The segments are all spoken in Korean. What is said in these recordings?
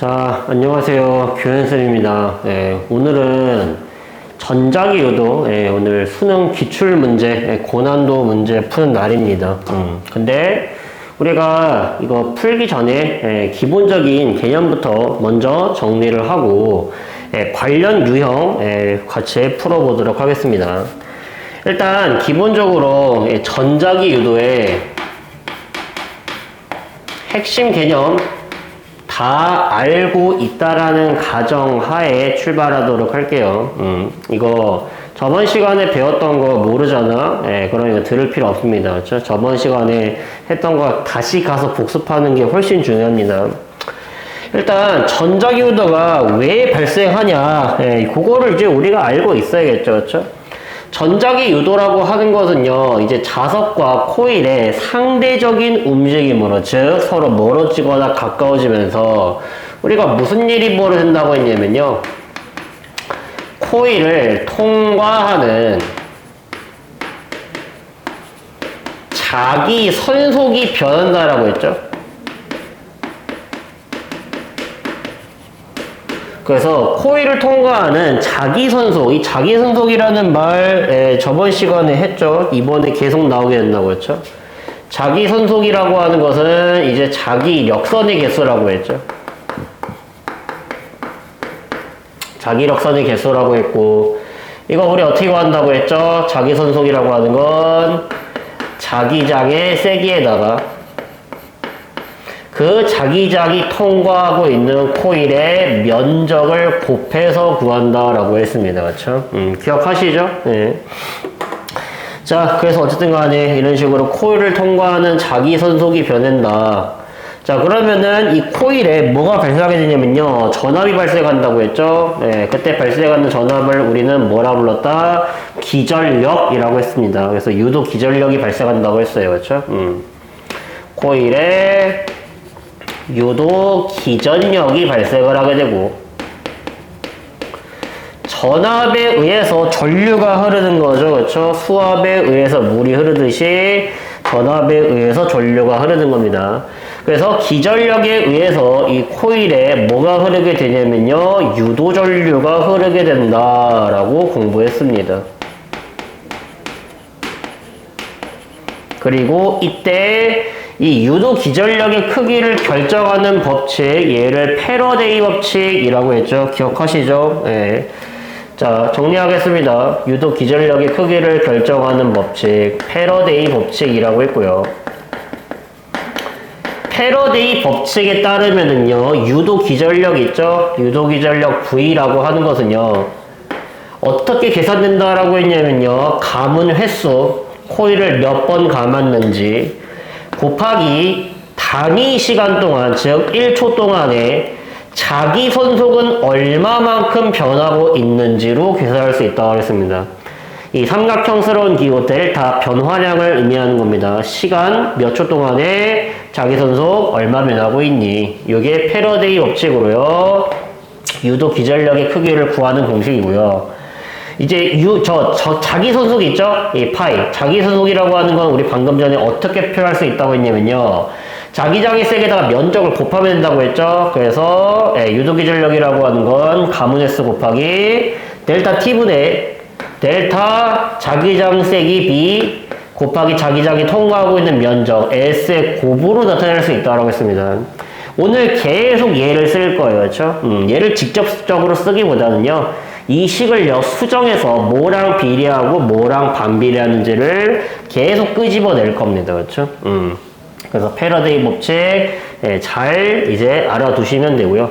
자, 안녕하세요. 교현쌤입니다. 오늘은 전자기 유도, 오늘 수능 기출 문제, 고난도 문제 푸는 날입니다. 근데 우리가 이거 풀기 전에 기본적인 개념부터 먼저 정리를 하고 관련 유형 같이 풀어보도록 하겠습니다. 일단 기본적으로 전자기 유도의 핵심 개념 다 알고 있다라는 가정하에 출발하도록 할게요. 이거 저번 시간에 배웠던 거 모르잖아? 그러니까 들을 필요 없습니다. 그렇죠? 저번 시간에 했던 거 다시 가서 복습하는 게 훨씬 중요합니다. 일단 전자기 유도가 왜 발생하냐, 그거를 이제 우리가 알고 있어야겠죠. 그렇죠? 전자기 유도라고 하는 것은요, 이제 자석과 코일의 상대적인 움직임으로, 즉 서로 멀어지거나 가까워지면서 우리가 무슨 일이 벌어진다고 했냐면요, 코일을 통과하는 자기 선속이 변한다라고 했죠. 그래서 코일을 통과하는 자기선속, 이 자기선속이라는 말 저번 시간에 했죠. 이번에 계속 나오게 된다고 했죠. 자기선속이라고 하는 것은 이제 자기력선의 개수라고 했죠. 자기력선의 개수라고 했고, 이거 우리 어떻게 구한다고 했죠? 자기선속이라고 하는 건 자기장의 세기에다가 그 자기장이 통과하고 있는 코일의 면적을 곱해서 구한다라고 했습니다. 그렇죠? 기억하시죠? 네. 자, 그래서 어쨌든 간에 이런 식으로 코일을 통과하는 자기선속이 변한다. 자, 그러면은 이 코일에 뭐가 발생하게 되냐면요, 전압이 발생한다고 했죠? 네, 그때 발생하는 전압을 우리는 뭐라 불렀다? 기전력이라고 했습니다. 그래서 유도 기전력이 발생한다고 했어요. 그렇죠? 코일에 유도 기전력이 발생을 하게 되고, 전압에 의해서 전류가 흐르는 거죠. 그렇죠? 수압에 의해서 물이 흐르듯이 전압에 의해서 전류가 흐르는 겁니다. 그래서 기전력에 의해서 이 코일에 뭐가 흐르게 되냐면요, 유도 전류가 흐르게 된다라고 공부했습니다. 그리고 이때 이 유도 기전력의 크기를 결정하는 법칙, 얘를 패러데이 법칙이라고 했죠. 기억하시죠? 네. 자, 정리하겠습니다. 유도 기전력의 크기를 결정하는 법칙, 패러데이 법칙이라고 했고요. 패러데이 법칙에 따르면은요, 유도 기전력 있죠? 유도 기전력 V라고 하는 것은요, 어떻게 계산된다라고 했냐면요, 감은 횟수, 코일을 몇 번 감았는지 곱하기 단위 시간 동안, 즉 1초 동안에 자기 선속은 얼마만큼 변하고 있는지로 계산할 수 있다고 했습니다. 이 삼각형스러운 기호 델타 변화량을 의미하는 겁니다. 시간 몇 초 동안에 자기 선속 얼마 변하고 있니? 이게 패러데이 법칙으로요, 유도 기전력의 크기를 구하는 공식이고요. 이제 자기 선속 있죠? 이 파이. 자기 선속이라고 하는 건 우리 방금 전에 어떻게 표현할 수 있다고 했냐면요, 자기장의 세기에다가 면적을 곱하면 된다고 했죠? 그래서 유도 기전력이라고 하는 건 가문 S 곱하기 델타 T분의 델타 자기장 세기 B 곱하기 자기장이 통과하고 있는 면적 S의 곱으로 나타낼 수 있다고 했습니다. 오늘 계속 얘를 쓸 거예요. 그렇죠? 얘를 직접적으로 쓰기보다는요, 이 식을요, 수정해서 뭐랑 비례하고 뭐랑 반비례하는지를 계속 끄집어낼 겁니다. 그렇죠? 그래서 패러데이 법칙 잘 이제 알아두시면 되고요.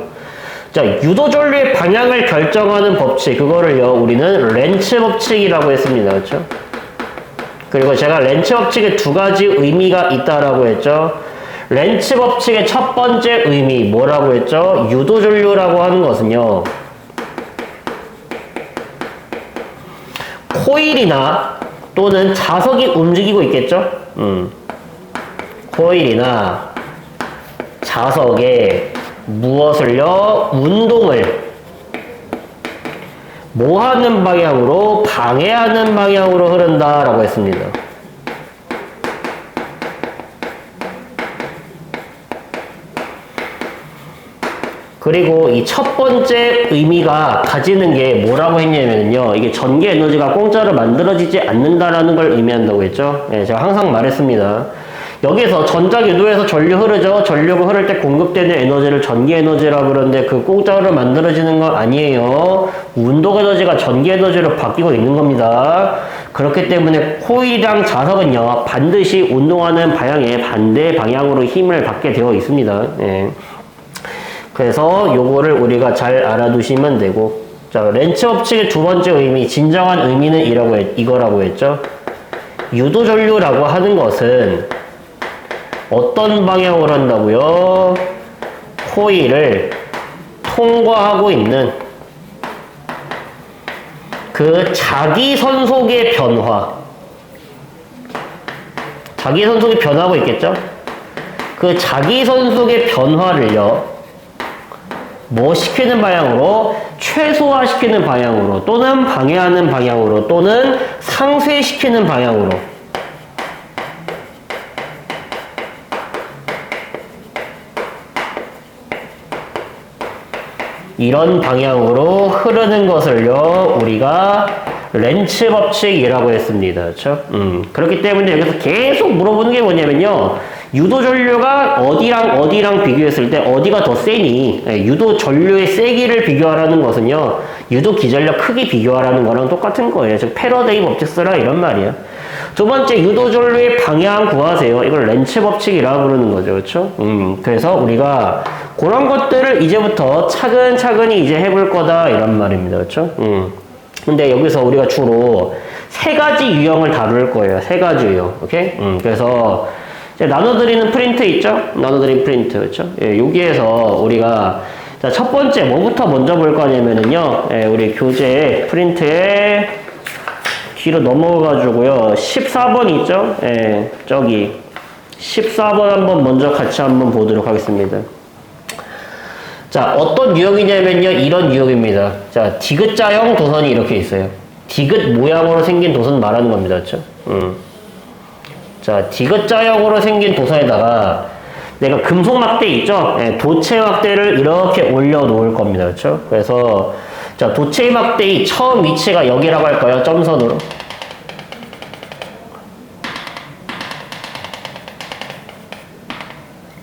자, 유도 전류의 방향을 결정하는 법칙, 그거를요, 우리는 렌츠 법칙이라고 했습니다. 그렇죠? 그리고 제가 렌츠 법칙에 두 가지 의미가 있다라고 했죠. 렌츠 법칙의 첫 번째 의미 뭐라고 했죠? 유도 전류라고 하는 것은요, 코일이나 또는 자석이 움직이고 있겠죠? 코일이나 자석에 무엇을요? 운동을 뭐 하는 방향으로? 방해하는 방향으로 흐른다라고 했습니다. 그리고 이 첫 번째 의미가 가지는 게 뭐라고 했냐면요. 이게 전기 에너지가 공짜로 만들어지지 않는다라는 걸 의미한다고 했죠. 예, 제가 항상 말했습니다. 여기서 전자유도에서 전류 흐르죠. 전류가 흐를 때 공급되는 에너지를 전기 에너지라고 그러는데 그 공짜로 만들어지는 건 아니에요. 운동 에너지가 전기 에너지로 바뀌고 있는 겁니다. 그렇기 때문에 코일이랑 자석은요. 반드시 운동하는 방향에 반대 방향으로 힘을 받게 되어 있습니다. 예. 그래서 요거를 우리가 잘 알아두시면 되고, 자, 렌츠 법칙의 두 번째 의미, 진정한 의미는 이거라고 했죠. 유도 전류라고 하는 것은 어떤 방향으로 한다고요? 코일을 통과하고 있는 그 자기선속의 변화. 자기선속이 변하고 있겠죠? 그 자기선속의 변화를요, 뭐 시키는 방향으로? 최소화시키는 방향으로, 또는 방해하는 방향으로, 또는 상쇄시키는 방향으로. 이런 방향으로 흐르는 것을요, 우리가 렌츠 법칙이라고 했습니다. 그렇죠? 그렇기 때문에 여기서 계속 물어보는 게 뭐냐면요. 유도 전류가 어디랑 비교했을 때 어디가 더 세니? 유도 전류의 세기를 비교하라는 것은요. 유도 기전력 크기 비교하라는 거랑 똑같은 거예요. 즉 패러데이 법칙 쓰라 이런 말이에요. 두 번째, 유도 전류의 방향 구하세요. 이걸 렌츠 법칙이라고 부르는 거죠. 그렇죠? 그래서 우리가 그런 것들을 이제부터 차근차근히 이제 해볼 거다 이런 말입니다. 그렇죠? 근데 여기서 우리가 주로 세 가지 유형을 다룰 거예요. 세 가지 유형. 오케이? 그래서 이제 나눠드리는 프린트 있죠? 나눠드린 프린트. 그렇죠? 예, 여기에서 우리가 자, 첫 번째 뭐부터 먼저 볼 거냐면은요. 예, 우리 교재 프린트에 뒤로 넘어가가지고요. 14번 있죠? 예, 저기 14번 한번 먼저 같이 한번 보도록 하겠습니다. 자, 어떤 유형이냐면요. 이런 유형입니다. 자, 디귿자형 도선이 이렇게 있어요. 디귿 모양으로 생긴 도선 말하는 겁니다. 그렇죠? 자, 디귿자형으로 생긴 도선에다가 내가 금속 막대 있죠? 예, 도체 막대를 이렇게 올려 놓을 겁니다. 그렇죠? 그래서 자, 도체 막대의 처음 위치가 여기라고 할까요? 점선으로.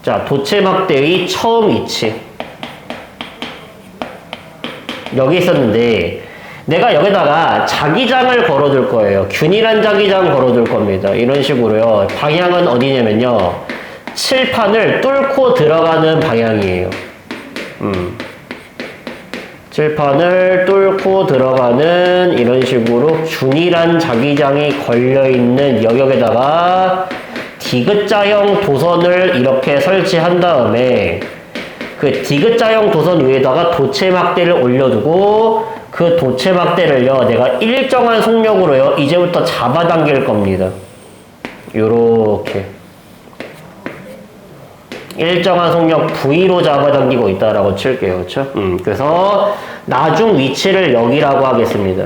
자, 도체 막대의 처음 위치. 여기 있었는데 내가 여기다가 자기장을 걸어둘 거예요. 균일한 자기장 걸어둘 겁니다. 이런 식으로요. 방향은 어디냐면요. 칠판을 뚫고 들어가는 방향이에요. 칠판을 뚫고 들어가는 이런 식으로 균일한 자기장이 걸려있는 영역에다가 디귿자형 도선을 이렇게 설치한 다음에 그 디귿자형 도선 위에다가 도체 막대를 올려두고 그 도체 막대를요, 내가 일정한 속력으로요, 이제부터 잡아당길 겁니다. 요렇게. 일정한 속력 V로 잡아당기고 있다라고 칠게요. 그렇죠? 그래서 나중 위치를 여기라고 하겠습니다.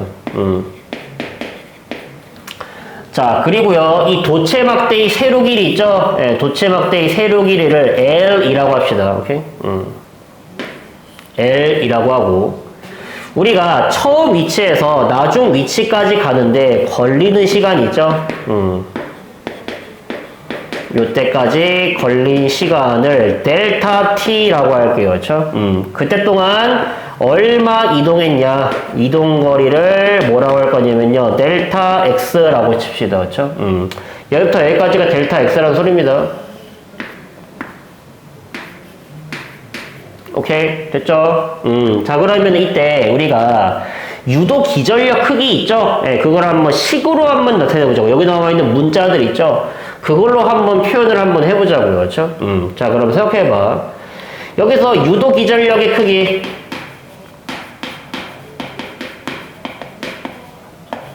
자, 그리고요, 이 도체 막대의 세로 길이 있죠? 예, 도체 막대의 세로 길이를 L이라고 합시다. 오케이? L이라고 하고, 우리가 처음 위치에서 나중 위치까지 가는데 걸리는 시간 있죠? 요때까지 걸린 시간을 델타 T라고 할게요. 그렇죠? 그때 동안 얼마 이동했냐? 이동거리를 뭐라고 할 거냐면요. 델타 X라고 칩시다. 그렇죠? 여기부터 여기까지가 델타 X라는 소리입니다. 오케이? 됐죠? 자, 그러면 이때 우리가 유도 기전력 크기 있죠? 예, 그걸 한번 식으로 한번 나타내보자고. 여기 나와 있는 문자들 있죠? 그걸로 한번 표현을 한번 해보자고요. 그렇죠? 자, 그럼 생각해봐. 여기서 유도 기전력의 크기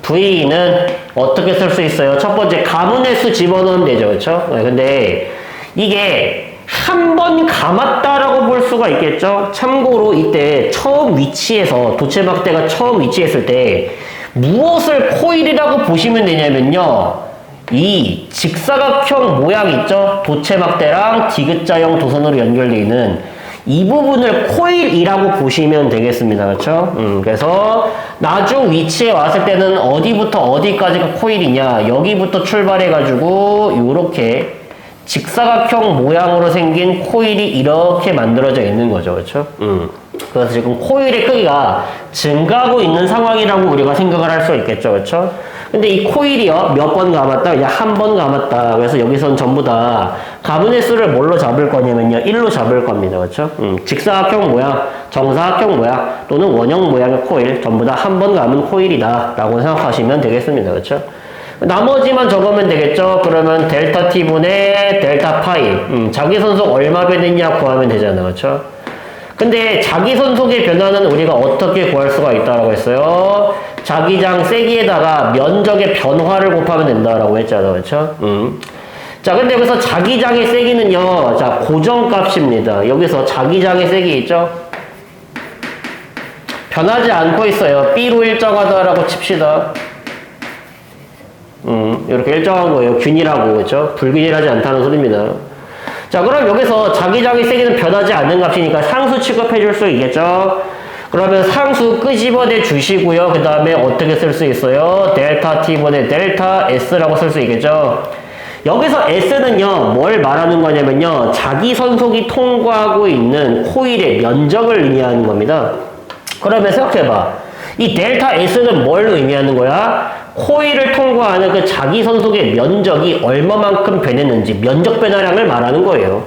V는 어떻게 쓸 수 있어요? 첫 번째, 가문의 수 집어넣으면 되죠. 그렇죠? 네, 근데 이게 한 번 감았다라고 볼 수가 있겠죠? 참고로 이때 처음 위치에서 도체 막대가 처음 위치했을 때 무엇을 코일이라고 보시면 되냐면요. 이 직사각형 모양 있죠? 도체 막대랑 디귿자형 도선으로 연결되어 있는 이 부분을 코일이라고 보시면 되겠습니다. 그렇죠? 그래서 나중 위치에 왔을 때는 어디부터 어디까지가 코일이냐, 여기부터 출발해가지고 이렇게 직사각형 모양으로 생긴 코일이 이렇게 만들어져 있는 거죠. 그렇죠? 그래서 지금 코일의 크기가 증가하고 있는 상황이라고 우리가 생각을 할 수 있겠죠. 그렇죠? 근데 이 코일이요, 몇 번 감았다? 그냥 한 번 감았다. 그래서 여기선 전부 다 가문의 수를 뭘로 잡을 거냐면요, 1로 잡을 겁니다. 그렇죠? 직사각형 모양, 정사각형 모양, 또는 원형 모양의 코일, 전부 다 한 번 감은 코일이다. 라고 생각하시면 되겠습니다. 그렇죠? 나머지만 적으면 되겠죠? 그러면 델타 t분의 델타 파이. 자기선속 얼마 변했냐 구하면 되잖아요. 그렇죠? 근데 자기선속의 변화는 우리가 어떻게 구할 수가 있다라고 했어요? 자기장 세기에다가 면적의 변화를 곱하면 된다라고 했잖아요. 그렇죠? 자, 근데 여기서 자기장의 세기는요, 자, 고정값입니다. 여기서 자기장의 세기 있죠? 변하지 않고 있어요. B로 일정하다라고 칩시다. 이렇게 일정한 거예요. 균이라고, 그렇죠? 불균일하지 않다는 소리입니다. 자, 그럼 여기서 자기장의 세기는 변하지 않는 값이니까 상수 취급해 줄 수 있겠죠? 그러면 상수 끄집어내 주시고요. 그 다음에 어떻게 쓸 수 있어요? 델타 t분의 델타 s라고 쓸 수 있겠죠? 여기서 s는요, 뭘 말하는 거냐면요, 자기선속이 통과하고 있는 코일의 면적을 의미하는 겁니다. 그러면 생각해봐. 이 델타 s는 뭘 의미하는 거야? 코일을 통과하는 그 자기선속의 면적이 얼마만큼 변했는지 면적 변화량을 말하는 거예요.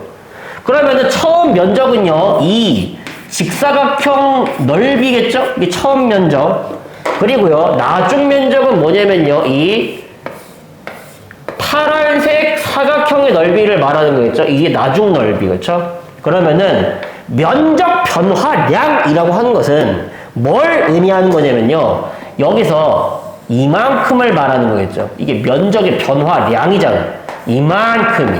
그러면은 처음 면적은요, 이 직사각형 넓이겠죠? 이게 처음 면적. 그리고요, 나중 면적은 뭐냐면요, 이 파란색 사각형의 넓이를 말하는 거겠죠? 이게 나중 넓이, 그렇죠? 그러면은 면적 변화량이라고 하는 것은 뭘 의미하는 거냐면요, 여기서 이만큼을 말하는 거겠죠. 이게 면적의 변화량이잖아. 이만큼이.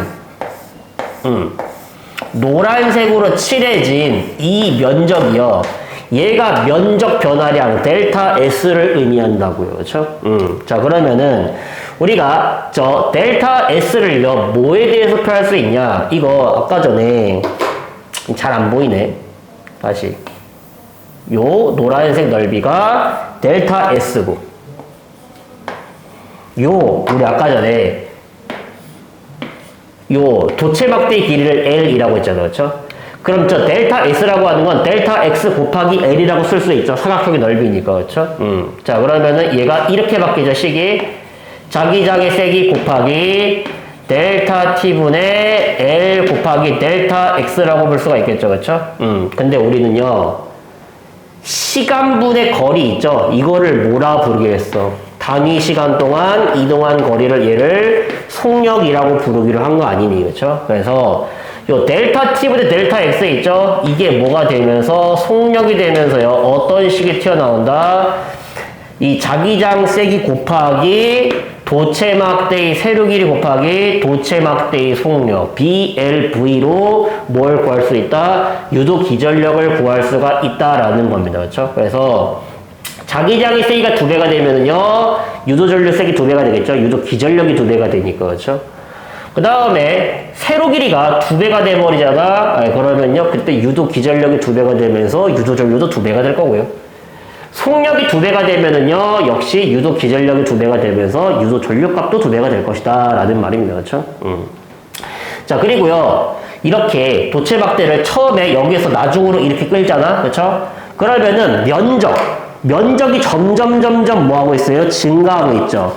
노란색으로 칠해진 이 면적이요, 얘가 면적 변화량 델타 S를 의미한다고요. 그렇죠? 자, 그러면은 우리가 저 델타 S를요, 뭐에 대해서 표현할 수 있냐? 이거 아까 전에 잘 안 보이네. 다시. 요 노란색 넓이가 델타 S고, 우리 아까 전에 요 도체막대의 길이를 L이라고 했잖아요. 그렇죠? 그럼 저 델타 S라고 하는 건 델타 X 곱하기 L이라고 쓸 수 있죠. 사각형의 넓이니까. 그렇죠? 자, 그러면은 얘가 이렇게 바뀌죠. 식이 자기장의 세기 곱하기 델타 t분의 L 곱하기 델타 X라고 볼 수가 있겠죠. 그렇죠? 근데 우리는요, 시간분의 거리 있죠? 이거를 뭐라 부르기로 단위 시간 동안 이동한 거리를 얘를 속력이라고 부르기로 한 거 아니니, 그렇죠? 그래서 요 델타 t분의 델타 x 있죠? 이게 뭐가 되면서 속력이 되면서요, 어떤 식이 튀어나온다? 이 자기장 세기 곱하기 도체막대의 세로 길이 곱하기 도체막대의 속력 BLV로 뭘 구할 수 있다? 유도 기전력을 구할 수가 있다라는 겁니다. 그렇죠? 그래서 자기장의 세기가 2배가 되면은요, 유도 전력 세기 2배가 되겠죠? 유도 기전력이 2배가 되니까. 그렇죠? 그 다음에 세로 길이가 2배가 돼버리잖아. 그러면요, 그때 유도 기전력이 2배가 되면서 유도 전력도 2배가 될 거고요. 속력이 2배가 되면은요, 역시 유도 기전력이 2배가 되면서 유도 전력값도 2배가 될 것이다 라는 말입니다. 그렇죠? 자, 그리고요, 이렇게 도체막대를 처음에 여기에서 나중으로 이렇게 끌잖아. 그렇죠? 그러면은 면적이 점점 뭐하고 있어요? 증가하고 있죠.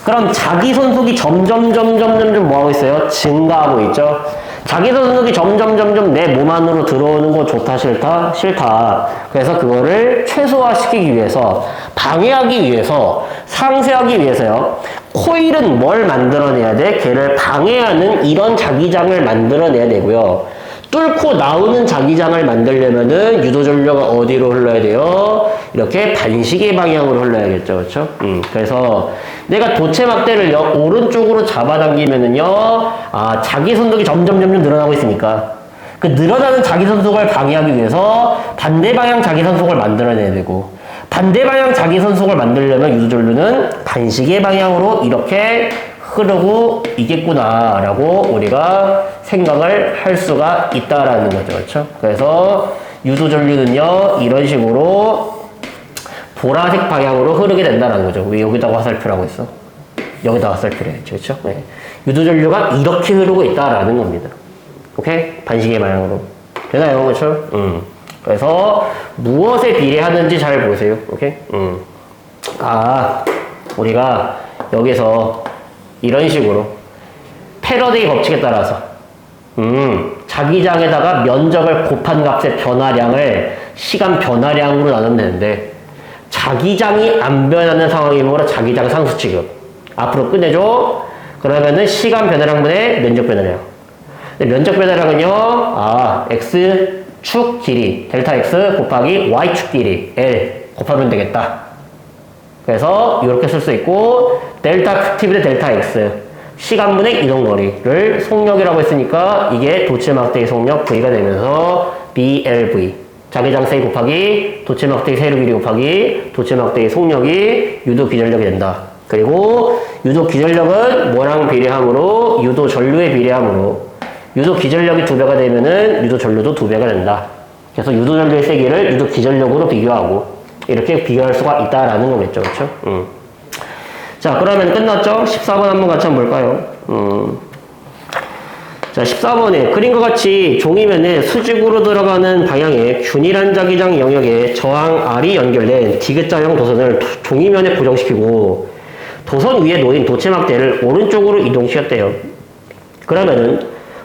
그럼 자기선속이 점점 뭐하고 있어요? 증가하고 있죠. 자기선속이 점점 내 몸 안으로 들어오는 거 좋다 싫다? 싫다. 그래서 그거를 최소화시키기 위해서, 방해하기 위해서, 상쇄하기 위해서요, 코일은 뭘 만들어내야 돼? 걔를 방해하는 이런 자기장을 만들어내야 되고요, 뚫고 나오는 자기장을 만들려면은 유도전류가 어디로 흘러야 돼요? 이렇게 반시계 방향으로 흘러야겠죠. 그렇죠? 그래서 내가 도체막대를 오른쪽으로 잡아당기면은요, 자기선속이 점점 늘어나고 있으니까 그 늘어나는 자기선속을 방해하기 위해서 반대 방향 자기선속을 만들어내야 되고, 반대 방향 자기선속을 만들려면 유도전류는 반시계 방향으로 이렇게 흐르고 있겠구나라고 우리가 생각을 할 수가 있다라는 거죠. 그렇죠? 그래서 유도전류는요, 이런 식으로 보라색 방향으로 흐르게 된다는 거죠. 왜 여기다가 화살표라고 했어? 여기다가 화살표를 했죠. 그렇죠? 네. 유도전류가 이렇게 흐르고 있다라는 겁니다. 오케이? 반시계 방향으로. 되나요? 그렇죠? 그래서 무엇에 비례하는지 잘 보세요. 오케이? 우리가 여기서 이런 식으로 패러데이 법칙에 따라서 자기장에다가 면적을 곱한 값의 변화량을 시간 변화량으로 나누면 되는데 자기장이 안 변하는 상황이므로 자기장 상수 취급. 앞으로 끝내줘. 그러면은 시간 변화량분의 면적 변화량. 근데 면적 변화량은요, x축 길이, 델타 x 곱하기 y축 길이, l 곱하면 되겠다. 그래서 이렇게 쓸 수 있고, 델타 t분의 델타 x, 시간분의 이동거리를 속력이라고 했으니까 이게 도체막대기 속력 v가 되면서 blv. 자기장 세기 곱하기 도체막대기 세로 길이 곱하기 도체막대기 속력이 유도 기전력이 된다. 그리고 유도 기전력은 뭐랑 비례하므로 유도 전류에 비례하므로 유도 기전력이 2배가 되면은 유도 전류도 2배가 된다. 그래서 유도 전류의 세기를 유도 기전력으로 비교하고 이렇게 비교할 수가 있다라는 거겠죠. 그렇죠? 자, 그러면 끝났죠? 14번 한번 같이 한번 볼까요? 자, 14번에 그림과 같이 종이면에 수직으로 들어가는 방향의 균일한 자기장 영역에 저항 R이 연결된 디귿자형 도선을 종이면에 고정시키고 도선 위에 놓인 도체막대를 오른쪽으로 이동시켰대요. 그러면은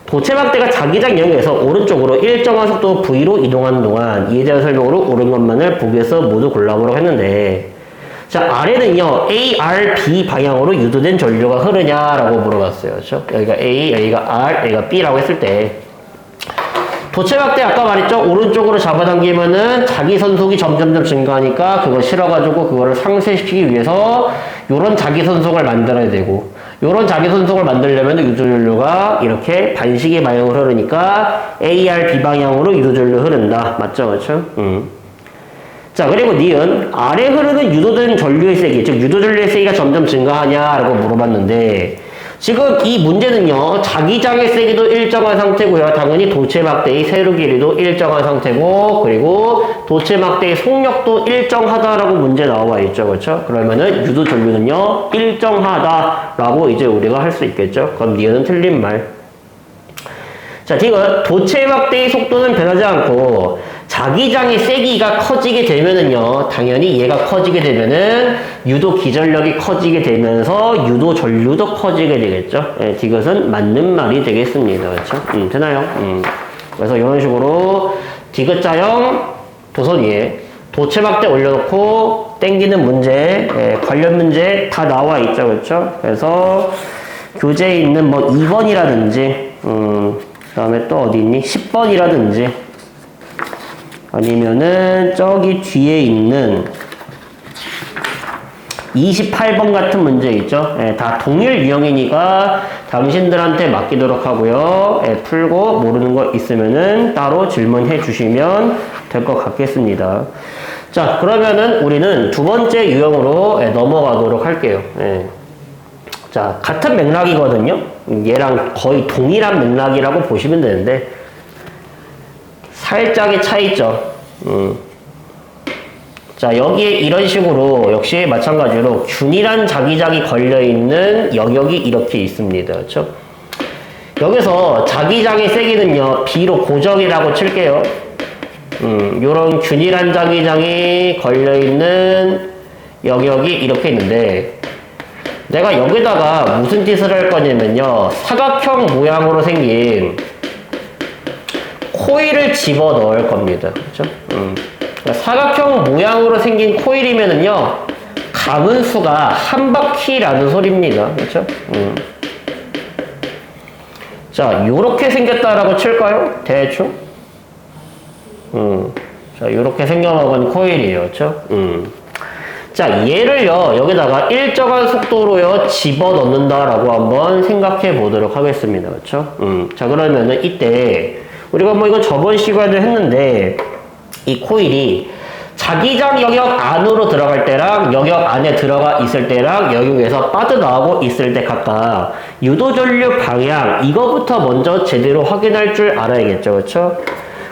도체막대가 자기장 영역에서 오른쪽으로 일정한 속도 V로 이동하는 동안 이에 대한 설명으로 옳은 것만을 보기에서 모두 골라보라고 했는데, 자, 아래는요, A, R, B 방향으로 유도된 전류가 흐르냐라고 물어봤어요. 그렇죠? 여기가 A, 여기가 R, 여기가 B라고 했을 때 도체막대 아까 말했죠? 오른쪽으로 잡아당기면은 자기 선속이 점점점 증가하니까 그거 실어가지고 그거를 상쇄시키기 위해서 요런 자기 선속을 만들어야 되고, 요런 자기 선속을 만들려면 유도전류가 이렇게 반시계 방향으로 흐르니까 AR, B 방향으로 유도전류 흐른다. 맞죠? 그렇죠? 자, 그리고 니은 아래 흐르는 유도된 전류의 세기, 즉 유도전류의 세기가 점점 증가하냐라고 물어봤는데, 지금 이 문제는요, 자기장의 세기도 일정한 상태고요, 당연히 도체막대의 세로 길이도 일정한 상태고, 그리고 도체막대의 속력도 일정하다라고 문제 나와 있죠. 그렇죠? 그러면은 유도전류는요, 일정하다라고 이제 우리가 할 수 있겠죠. 그럼 니은은 틀린 말. 자, 지금 도체막대의 속도는 변하지 않고 자기장의 세기가 커지게 되면은요, 당연히 얘가 커지게 되면은 유도 기전력이 커지게 되면서 유도 전류도 커지게 되겠죠. 예, 이것은 맞는 말이 되겠습니다. 그렇죠? 되나요? 그래서 이런 식으로 디귿자형 도선 위에 도체막대 올려놓고 땡기는 문제, 예, 관련 문제 다 나와 있죠. 그렇죠? 그래서 교재에 있는 뭐 2번이라든지, 그 다음에 또 어디 있니? 10번이라든지, 아니면은 저기 뒤에 있는 28번 같은 문제 있죠? 예, 다 동일 유형이니까 당신들한테 맡기도록 하고요. 예, 풀고 모르는 거 있으면은 따로 질문해 주시면 될 것 같겠습니다. 자, 그러면은 우리는 두 번째 유형으로 넘어가도록 할게요. 예. 자, 같은 맥락이거든요. 얘랑 거의 동일한 맥락이라고 보시면 되는데 살짝의 차이죠. 자, 여기에 이런 식으로 역시 마찬가지로 균일한 자기장이 걸려있는 영역이 이렇게 있습니다. 그렇죠? 여기서 자기장의 세기는요, B로 고정이라고 칠게요. 요런 균일한 자기장이 걸려있는 영역이 이렇게 있는데, 내가 여기다가 무슨 짓을 할 거냐면요, 사각형 모양으로 생긴 코일을 집어 넣을 겁니다. 그렇죠? 사각형 모양으로 생긴 코일이면은요, 감은 수가 한 바퀴라는 소리입니다. 그렇죠? 자, 요렇게 생겼다라고 칠까요? 대충? 자, 요렇게 생겨먹은 코일이에요. 그렇죠? 자, 얘를요, 여기다가 일정한 속도로요, 집어 넣는다라고 한번 생각해 보도록 하겠습니다. 그렇죠? 자, 그러면은 이때 우리가 뭐 이건 저번 시간에 했는데 이 코일이 자기장 영역 안으로 들어갈 때랑 영역 안에 들어가 있을 때랑 영역에서 빠져나오고 있을 때 각각 유도전류 방향 이거부터 먼저 제대로 확인할 줄 알아야겠죠. 그렇죠?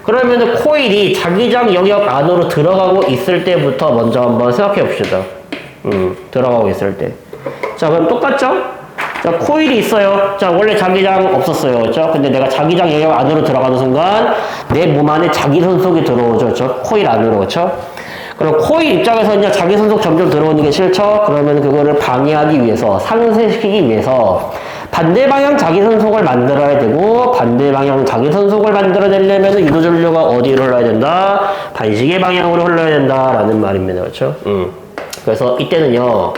그러면은 코일이 자기장 영역 안으로 들어가고 있을 때부터 먼저 한번 생각해 봅시다. 들어가고 있을 때. 자, 그럼 똑같죠? 자, 코일이 있어요. 자, 원래 자기장 없었어요. 그렇죠? 근데 내가 자기장 영역 안으로 들어가는 순간 내 몸 안에 자기선속이 들어오죠. 그렇죠? 코일 안으로. 그렇죠? 그럼 코일 입장에서는 자기선속 점점 들어오는 게 싫죠? 그러면 그거를 방해하기 위해서, 상쇄시키기 위해서 반대 방향 자기선속을 만들어야 되고, 반대 방향 자기선속을 만들어내려면 유도전류가 어디로 흘러야 된다? 반시계 방향으로 흘러야 된다라는 말입니다. 그렇죠? 그래서 이때는요,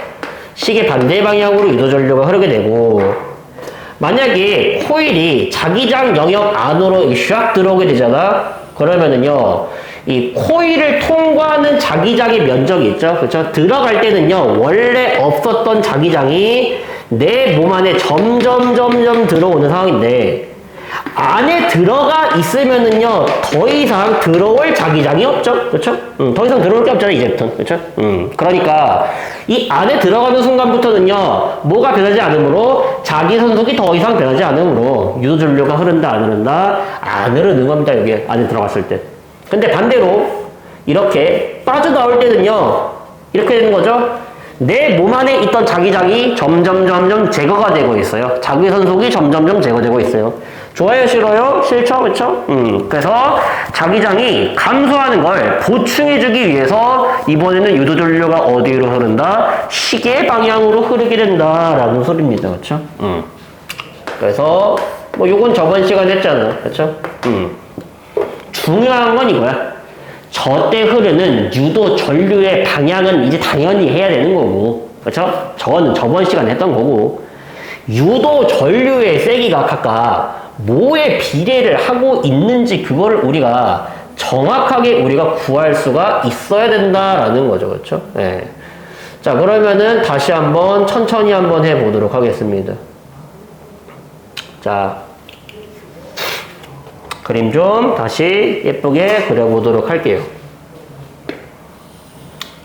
시계 반대 방향으로 유도전류가 흐르게 되고, 만약에 코일이 자기장 영역 안으로 샥 들어오게 되잖아? 그러면은요, 이 코일을 통과하는 자기장의 면적이 있죠? 그쵸? 들어갈 때는요, 원래 없었던 자기장이 내 몸 안에 점점 들어오는 상황인데, 안에 들어가 있으면은요, 더 이상 들어올 자기장이 없죠? 그쵸? 더 이상 들어올 게 없잖아요, 이제부터. 그쵸? 그러니까, 이 안에 들어가는 순간부터는요, 뭐가 변하지 않으므로, 자기선속이 더 이상 변하지 않으므로, 유도전류가 흐른다, 안 흐른다? 안 흐르는 겁니다, 여기 안에 들어갔을 때. 근데 반대로, 이렇게 빠져나올 때는요, 이렇게 되는 거죠? 내 몸 안에 있던 자기장이 점점 제거가 되고 있어요. 자기선속이 점점 제거되고 있어요. 좋아요, 싫어요? 싫죠? 그쵸? 그래서 자기장이 감소하는 걸 보충해주기 위해서 이번에는 유도전류가 어디로 흐른다? 시계 방향으로 흐르게 된다라는 소리입니다. 그쵸? 그래서 뭐 요건 저번 시간에 했잖아. 그쵸? 중요한 건 이거야. 저때 흐르는 유도 전류의 방향은 이제 당연히 해야 되는 거고, 그렇죠? 저거는 저번 시간에 했던 거고, 유도 전류의 세기가 각각 뭐에 비례를 하고 있는지 그거를 우리가 정확하게 우리가 구할 수가 있어야 된다라는 거죠, 그렇죠? 네. 자, 그러면은 다시 한번 천천히 한번 해보도록 하겠습니다. 자. 그림 좀 다시 예쁘게 그려보도록 할게요.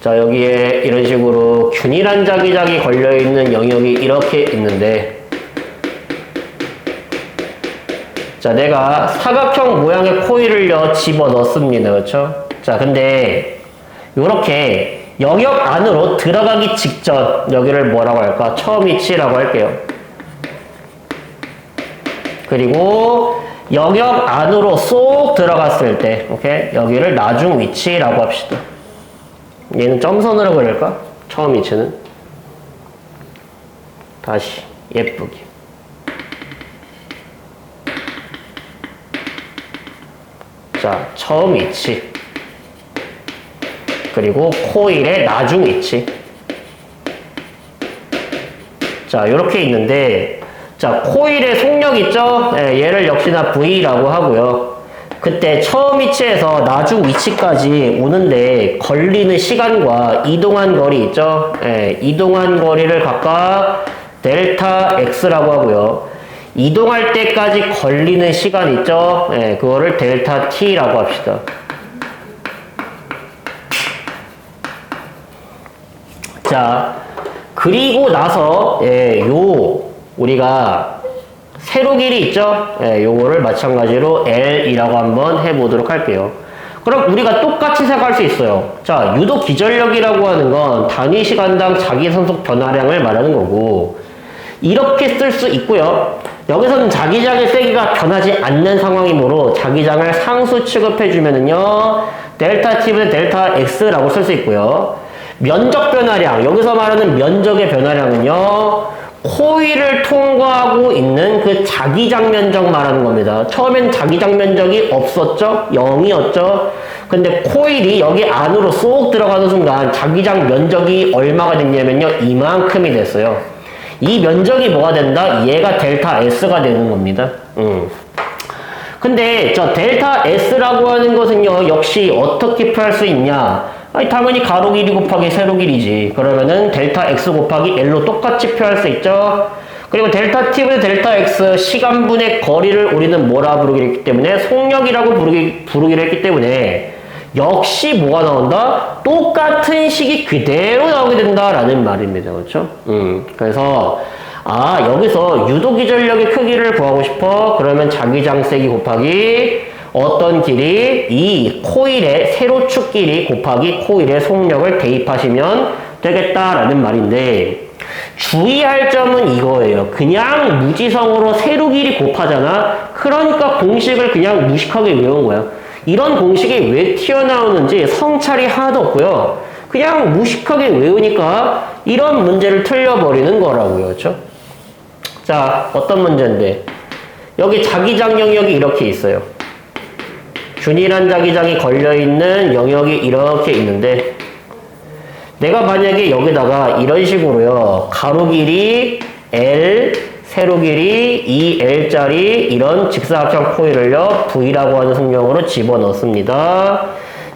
자, 여기에 이런 식으로 균일한 자기장이 걸려있는 영역이 이렇게 있는데, 자, 내가 사각형 모양의 코일을 집어 넣습니다. 그렇죠? 자, 근데 요렇게 영역 안으로 들어가기 직전 여기를 뭐라고 할까? 처음 위치라고 할게요. 그리고 영역 안으로 쏙 들어갔을 때, 오케이? 여기를 나중 위치라고 합시다. 얘는 점선으로 그릴까? 처음 위치는. 다시, 예쁘게. 자, 처음 위치. 그리고 코일의 나중 위치. 자, 요렇게 있는데, 자, 코일의 속력 있죠? 예, 얘를 역시나 V라고 하고요. 그때 처음 위치에서 나중 위치까지 오는데 걸리는 시간과 이동한 거리 있죠? 예, 이동한 거리를 각각 델타 X라고 하고요. 이동할 때까지 걸리는 시간 있죠? 예, 그거를 델타 T라고 합시다. 자, 그리고 나서 우리가 세로 길이 있죠? 요거를 마찬가지로 L이라고 한번 해보도록 할게요. 그럼 우리가 똑같이 생각할 수 있어요. 자, 유도 기전력이라고 하는 건 단위 시간당 자기선속 변화량을 말하는 거고, 이렇게 쓸 수 있고요. 여기서는 자기장의 세기가 변하지 않는 상황이므로 자기장을 상수 취급해주면은요, 델타 T분의 델타 X라고 쓸 수 있고요. 면적 변화량, 여기서 말하는 면적의 변화량은요, 코일을 통과하고 있는 그 자기장 면적 말하는 겁니다. 처음엔 자기장 면적이 없었죠? 0이었죠? 근데 코일이 여기 안으로 쏙 들어가는 순간 자기장 면적이 얼마가 됐냐면요, 이만큼이 됐어요. 이 면적이 뭐가 된다? 얘가 델타 S가 되는 겁니다. 근데 저 델타 S라고 하는 것은요, 역시 어떻게 표현할 수 있냐? 아니, 당연히 가로 길이 곱하기 세로 길이지. 그러면은 델타 X 곱하기 L로 똑같이 표현할 수 있죠? 그리고 델타 T분의 델타 X 시간분의 거리를 우리는 뭐라 부르기로 했기 때문에 속력이라고 부르기로 했기 때문에 역시 뭐가 나온다? 똑같은 식이 그대로 나오게 된다라는 말입니다. 그렇죠? 그래서 여기서 유도기전력의 크기를 구하고 싶어. 그러면 자기장세기 곱하기 어떤 길이? 이 코일의 세로축 길이 곱하기 코일의 속력을 대입하시면 되겠다라는 말인데, 주의할 점은 이거예요. 그냥 무지성으로 세로 길이 곱하잖아. 그러니까 공식을 그냥 무식하게 외운 거야. 이런 공식이 왜 튀어나오는지 성찰이 하나도 없고요. 그냥 무식하게 외우니까 이런 문제를 틀려버리는 거라고요. 그렇죠? 자, 어떤 문제인데, 여기 자기장 영역이 이렇게 있어요. 균일한 자기장이 걸려있는 영역이 이렇게 있는데, 내가 만약에 여기다가 이런 식으로요, 가로 길이 L, 세로 길이 2L짜리 이런 직사각형 코일을요, V라고 하는 성명으로 집어넣습니다.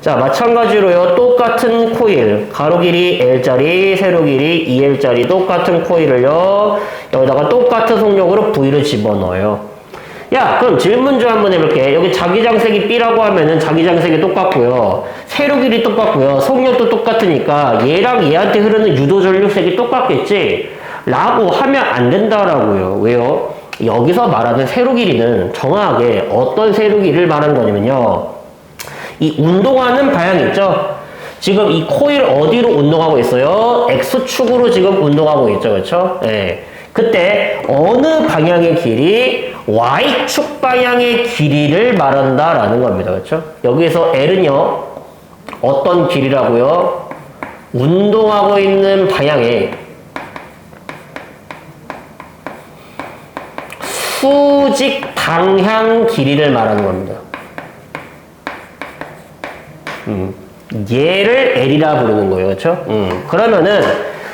자, 마찬가지로요, 똑같은 코일, 가로 길이 L짜리, 세로 길이 2L짜리 똑같은 코일을요, 여기다가 똑같은 속력으로 V를 집어넣어요. 야, 그럼 질문 좀 한번 해볼게. 여기 자기장색이 B라고 하면은 자기장색이 똑같고요. 세로 길이 똑같고요. 속력도 똑같으니까 얘랑 얘한테 흐르는 유도 전류색이 똑같겠지? 라고 하면 안 된다라고요. 왜요? 여기서 말하는 세로 길이는 정확하게 어떤 세로 길이를 말하는 거냐면요. 이 운동하는 방향 있죠? 지금 이 코일 어디로 운동하고 있어요? X축으로 지금 운동하고 있죠. 그렇죠? 예. 그때 어느 방향의 길이 Y축 방향의 길이를 말한다라는 겁니다. 그렇죠? 여기서 L은요. 어떤 길이라고요? 운동하고 있는 방향의 수직 방향 길이를 말하는 겁니다. 얘를 L이라 부르는 거예요. 그렇죠? 그러면은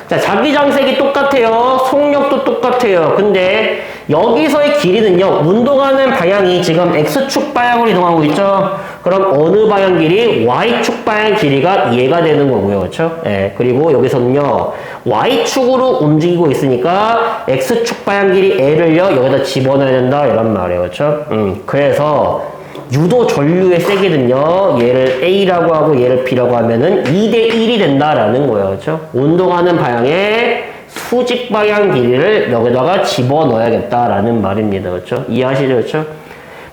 자, 자기장색이 똑같아요. 속력도 똑같아요. 근데 여기서의 길이는요. 운동하는 방향이 지금 X축 방향으로 이동하고 있죠. 그럼 어느 방향 길이? Y축 방향 길이가 얘가 되는 거고요. 그렇죠? 예. 그리고 여기서는요. Y축으로 움직이고 있으니까 X축 방향 길이 L을요. 여기다 집어넣어야 된다. 이런 말이에요. 그렇죠? 그래서 유도 전류의 세기는요, 얘를 A라고 하고 얘를 B라고 하면은 2대1이 된다라는 거예요. 그렇죠? 운동하는 방향의 수직 방향 길이를 여기다가 집어넣어야겠다라는 말입니다. 그렇죠? 이해하시죠? 그렇죠?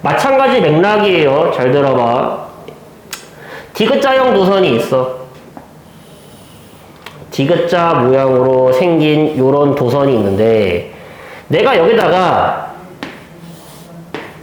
마찬가지 맥락이에요. 잘 들어봐. 디귿자형 도선이 있어. 디귿자 모양으로 생긴 요런 도선이 있는데, 내가 여기다가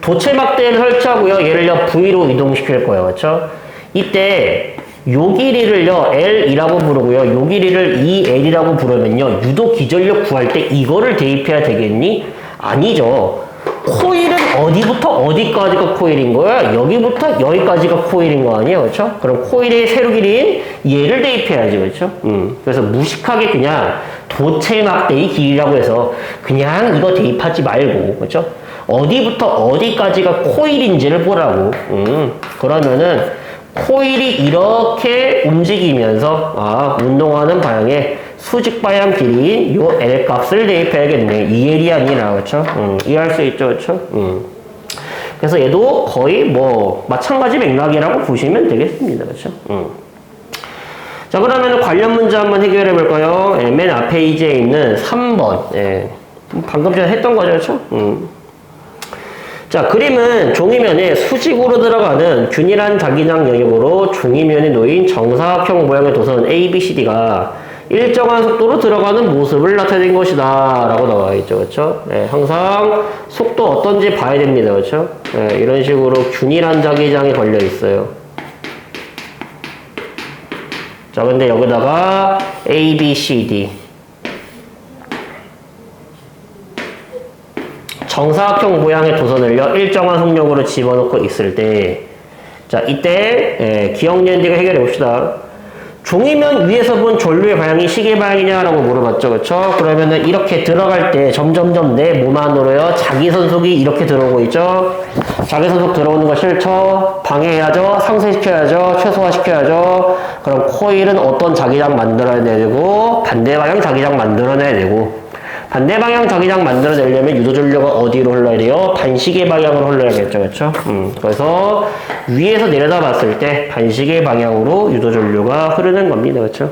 도체막대를 설치하고요. 얘를요, V로 이동시킬 거예요. 그렇죠? 이때 요 길이를요, L이라고 부르고요. 요 길이를 2L이라고 부르면요. 유도 기전력 구할 때 이거를 대입해야 되겠니? 아니죠. 코일은 어디부터 어디까지가 코일인 거야? 여기부터 여기까지가 코일인 거 아니에요? 그렇죠? 그럼 코일의 세로 길이인 얘를 대입해야지. 그렇죠? 그래서 무식하게 그냥 도체막대의 길이라고 해서 그냥 이거 대입하지 말고, 그렇죠? 어디부터 어디까지가 코일인지를 보라고. 그러면은 코일이 이렇게 움직이면서 운동하는 방향에 수직 방향 길이인 요 L 값을 대입해야겠네. 2L이 아니라. 그렇죠? 이해할 수 있죠. 그렇죠? 그래서 얘도 거의 뭐 마찬가지 맥락이라고 보시면 되겠습니다. 그렇죠? 자, 그러면 관련 문제 한번 해결해 볼까요? 예, 맨 앞에 페이지에 있는 3번. 예. 방금 전에 했던 거죠. 그렇죠? 자, 그림은 종이면에 수직으로 들어가는 균일한 자기장 영역으로 종이면에 놓인 정사각형 모양의 도선 ABCD가 일정한 속도로 들어가는 모습을 나타낸 것이다 라고 나와 있죠. 그렇죠? 네, 항상 속도 어떤지 봐야 됩니다. 그렇죠? 네, 이런 식으로 균일한 자기장이 걸려 있어요. 자, 근데 여기다가 ABCD 정사각형 모양의 도선을요, 일정한 속력으로 집어넣고 있을 때, 자, 이때, 기억연대가 해결해 봅시다. 종이면 위에서 본 전류의 방향이 시계 방향이냐라고 물어봤죠. 그쵸? 그러면은 이렇게 들어갈 때 점점점 내 몸 안으로요, 자기선속이 이렇게 들어오고 있죠? 자기선속 들어오는 거 싫죠? 방해해야죠? 상쇄시켜야죠? 최소화시켜야죠? 그럼 코일은 어떤 자기장 만들어야 되고, 반대 방향 자기장 만들어내야 되고, 반대 방향 자기장 만들어내려면 유도전류가 어디로 흘러야 돼요? 반시계 방향으로 흘러야겠죠, 그렇죠? 그래서 위에서 내려다 봤을 때 반시계 방향으로 유도전류가 흐르는 겁니다, 그렇죠?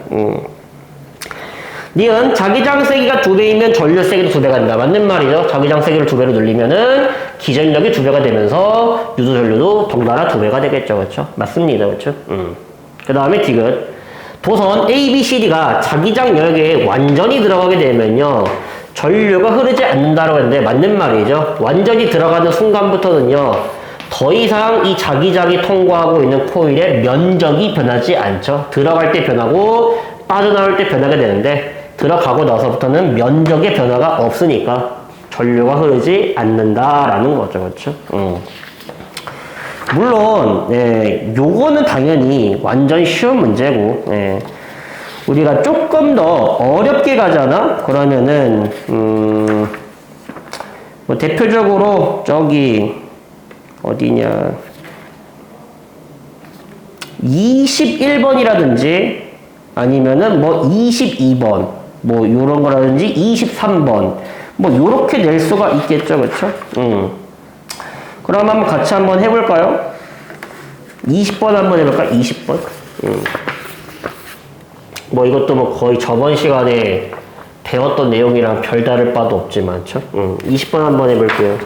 니은 자기장 세기가 2배이면 전류 세기도 2배가 된다. 맞는 말이죠. 자기장 세기를 2배로 늘리면은 기전력이 2배가 되면서 유도 전류도 덩달아 2배가 되겠죠. 그렇죠? 맞습니다. 그렇죠? 그 다음에 디귿. 도선 A, B, C, D가 자기장 영역에 완전히 들어가게 되면요. 전류가 흐르지 않는다라고 했는데 맞는 말이죠. 완전히 들어가는 순간부터는요. 더 이상 이 자기장이 통과하고 있는 코일의 면적이 변하지 않죠. 들어갈 때 변하고 빠져나올 때 변하게 되는데 들어가고 나서부터는 면적의 변화가 없으니까 전류가 흐르지 않는다라는 거죠. 그렇죠? 물론 요거는 당연히 완전 쉬운 문제고 우리가 조금 더 어렵게 가잖아? 그러면은 뭐 대표적으로 저기 어디냐 21번이라든지 아니면은 뭐 22번 뭐 요런 거라든지 23번 뭐 요렇게 낼 수가 있겠죠. 그렇죠? 그럼 한번 같이 한번 해볼까요? 20번 한번 해볼까? 20번 뭐 이것도 뭐 거의 저번 시간에 배웠던 내용이랑 별다를 바도 없지만 20번 한번 해볼게요.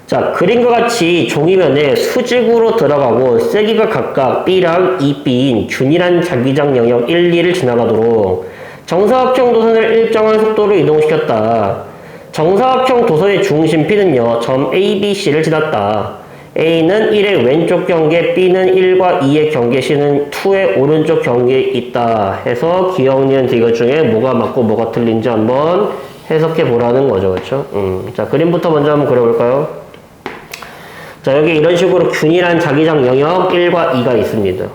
자, 그림과 같이 종이면에 수직으로 들어가고 세기가 각각 B랑 2B인 균일한 자기장 영역 1, 2를 지나가도록 정사각형 도선을 일정한 속도로 이동시켰다. 정사각형 도선의 중심 P는요, 점 A, B, C를 지났다. A는 1의 왼쪽 경계, B는 1과 2의 경계, C는 2의 오른쪽 경계에 있다. 해서 기억, 니은, 디귿 중에 뭐가 맞고 뭐가 틀린지 한번 해석해 보라는 거죠. 그렇죠? 자, 그림부터 먼저 한번 그려볼까요? 자, 여기 이런 식으로 균일한 자기장 영역 1과 2가 있습니다.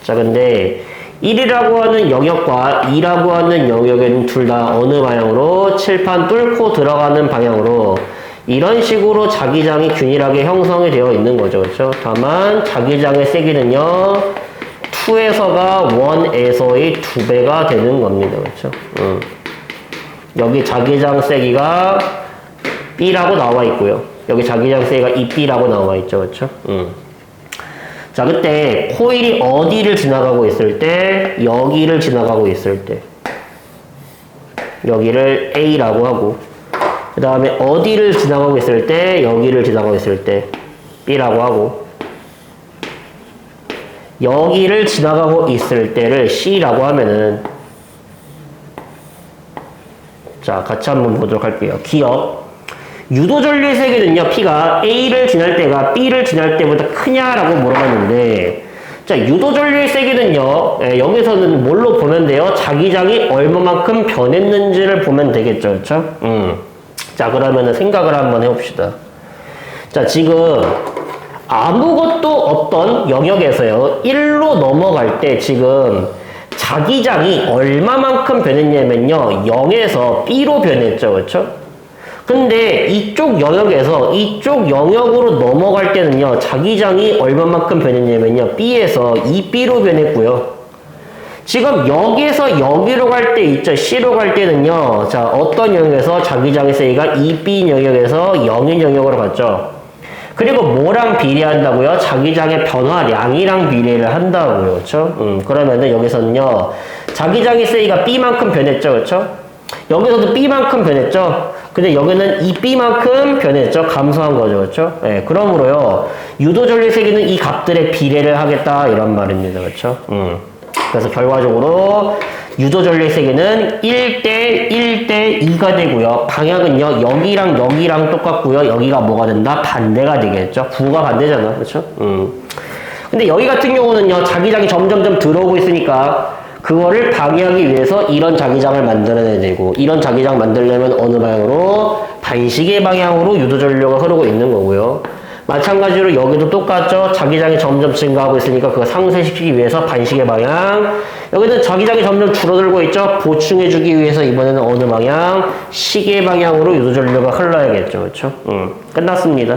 자, 근데 1이라고 하는 영역과 2라고 하는 영역에는 둘 다 어느 방향으로? 칠판 뚫고 들어가는 방향으로 이런 식으로 자기장이 균일하게 형성이 되어 있는 거죠. 그렇죠? 다만 자기장의 세기는요. 2에서가 1에서의 2배가 되는 겁니다. 그렇죠? 여기 자기장 세기가 B라고 나와 있고요. 여기 자기장 세기가 2B라고 나와 있죠. 그렇죠? 자, 그때 코일이 어디를 지나가고 있을 때, 여기를 지나가고 있을 때, 여기를 A라고 하고, 그 다음에 어디를 지나가고 있을 때, 여기를 지나가고 있을 때, B라고 하고, 여기를 지나가고 있을 때를 C라고 하면은, 자, 같이 한번 보도록 할게요. 기억. 유도전류의 세기는요, P가 A를 지날 때가 B를 지날 때보다 크냐라고 물어봤는데, 자, 유도전류의 세기는요, 여기서는 뭘로 보면 돼요? 자기장이 얼마만큼 변했는지를 보면 되겠죠, 그렇죠? 자, 그러면은 생각을 한번 해봅시다. 자, 지금 아무것도 없던 영역에서요, 1로 넘어갈 때 지금 자기장이 얼마만큼 변했냐면요, 0에서 B로 변했죠, 그렇죠? 근데 이쪽 영역에서 이쪽 영역으로 넘어갈 때는요, 자기장이 얼마만큼 변했냐면요, B에서 2B로 변했고요. 지금 여기에서 여기로 갈 때 있죠, C로 갈 때는요, 자, 어떤 영역에서 자기장의 세기가 2B 영역에서 0인 영역으로 갔죠. 그리고 뭐랑 비례한다고요? 자기장의 변화량이랑 비례를 한다고요. 그렇죠? 그러면은 여기서는요, 자기장의 세기가 B만큼 변했죠. 그렇죠? 여기서도 B만큼 변했죠. 근데 여기는 이 B만큼 변했죠. 감소한 거죠. 그렇죠? 예, 그러므로요, 유도전류의 세기는 이 값들의 비례를 하겠다, 이런 말입니다. 그렇죠? 그래서 결과적으로 유도전류의 세기는 1대 1대 2가 되고요. 방향은요, 여기랑 여기랑 똑같고요. 여기가 뭐가 된다? 반대가 되겠죠. 부가 반대잖아. 그렇죠? 근데 여기 같은 경우는요, 자기장이 점점점 들어오고 있으니까 그거를 방해하기 위해서 이런 자기장을 만들어내야 되고, 이런 자기장 만들려면 어느 방향으로? 반시계 방향으로 유도전류가 흐르고 있는 거고요. 마찬가지로 여기도 똑같죠. 자기장이 점점 증가하고 있으니까 그거 상쇄시키기 위해서 반시계 방향. 여기는 자기장이 점점 줄어들고 있죠. 보충해주기 위해서 이번에는 어느 방향? 시계 방향으로 유도전류가 흘러야겠죠. 그렇죠? 끝났습니다.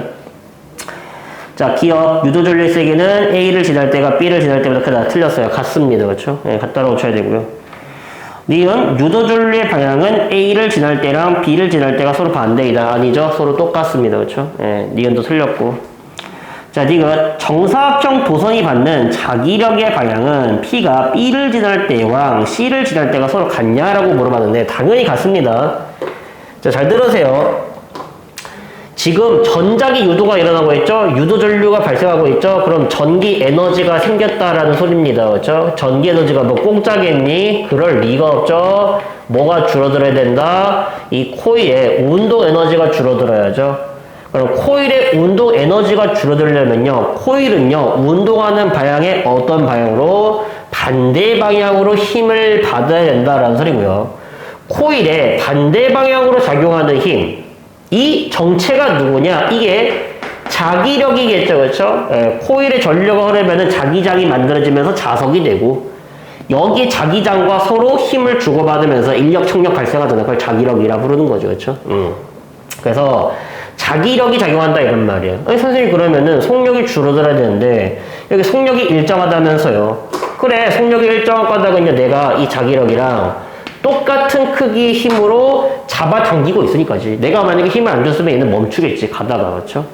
자, 기억. 유도전류의 세기는 A를 지날 때가 B를 지날 때보다 크다. 틀렸어요. 같습니다. 그렇죠? 예, 갖다 놓쳐야 되고요. 니은 유도전류의 방향은 A를 지날 때랑 B를 지날 때가 서로 반대이다. 아니죠? 서로 똑같습니다. 그렇죠? 예, 니은도 틀렸고. 자, 니은 정사각형 도선이 받는 자기력의 방향은 P가 B를 지날 때와 C를 지날 때가 서로 같냐라고 물어봤는데 당연히 같습니다. 자, 잘 들으세요. 지금 전자기 유도가 일어나고 있죠? 유도 전류가 발생하고 있죠? 그럼 전기 에너지가 생겼다라는 소리입니다. 그렇죠? 전기 에너지가 뭐 공짜겠니? 그럴 리가 없죠? 뭐가 줄어들어야 된다? 이 코일의 운동 에너지가 줄어들어야죠. 그럼 코일의 운동 에너지가 줄어들려면요. 코일은요. 운동하는 방향의 어떤 방향으로? 반대 방향으로 힘을 받아야 된다라는 소리고요. 코일의 반대 방향으로 작용하는 힘. 이 정체가 누구냐? 이게 자기력이겠죠, 그렇죠? 예, 코일의 전류가 흐르면은 자기장이 만들어지면서 자석이 되고 여기 자기장과 서로 힘을 주고받으면서 인력, 청력 발생하잖아요. 그걸 자기력이라 부르는 거죠, 그렇죠? 그래서 자기력이 작용한다 이런 말이에요. 아니, 선생님 그러면은 속력이 줄어들어야 되는데 여기 속력이 일정하다면서요? 그래, 속력이 일정한 까닭은요, 내가 이 자기력이랑 똑같은 크기의 힘으로 잡아당기고 있으니까지. 내가 만약에 힘을 안 줬으면 얘는 멈추겠지, 가다가. 그렇죠?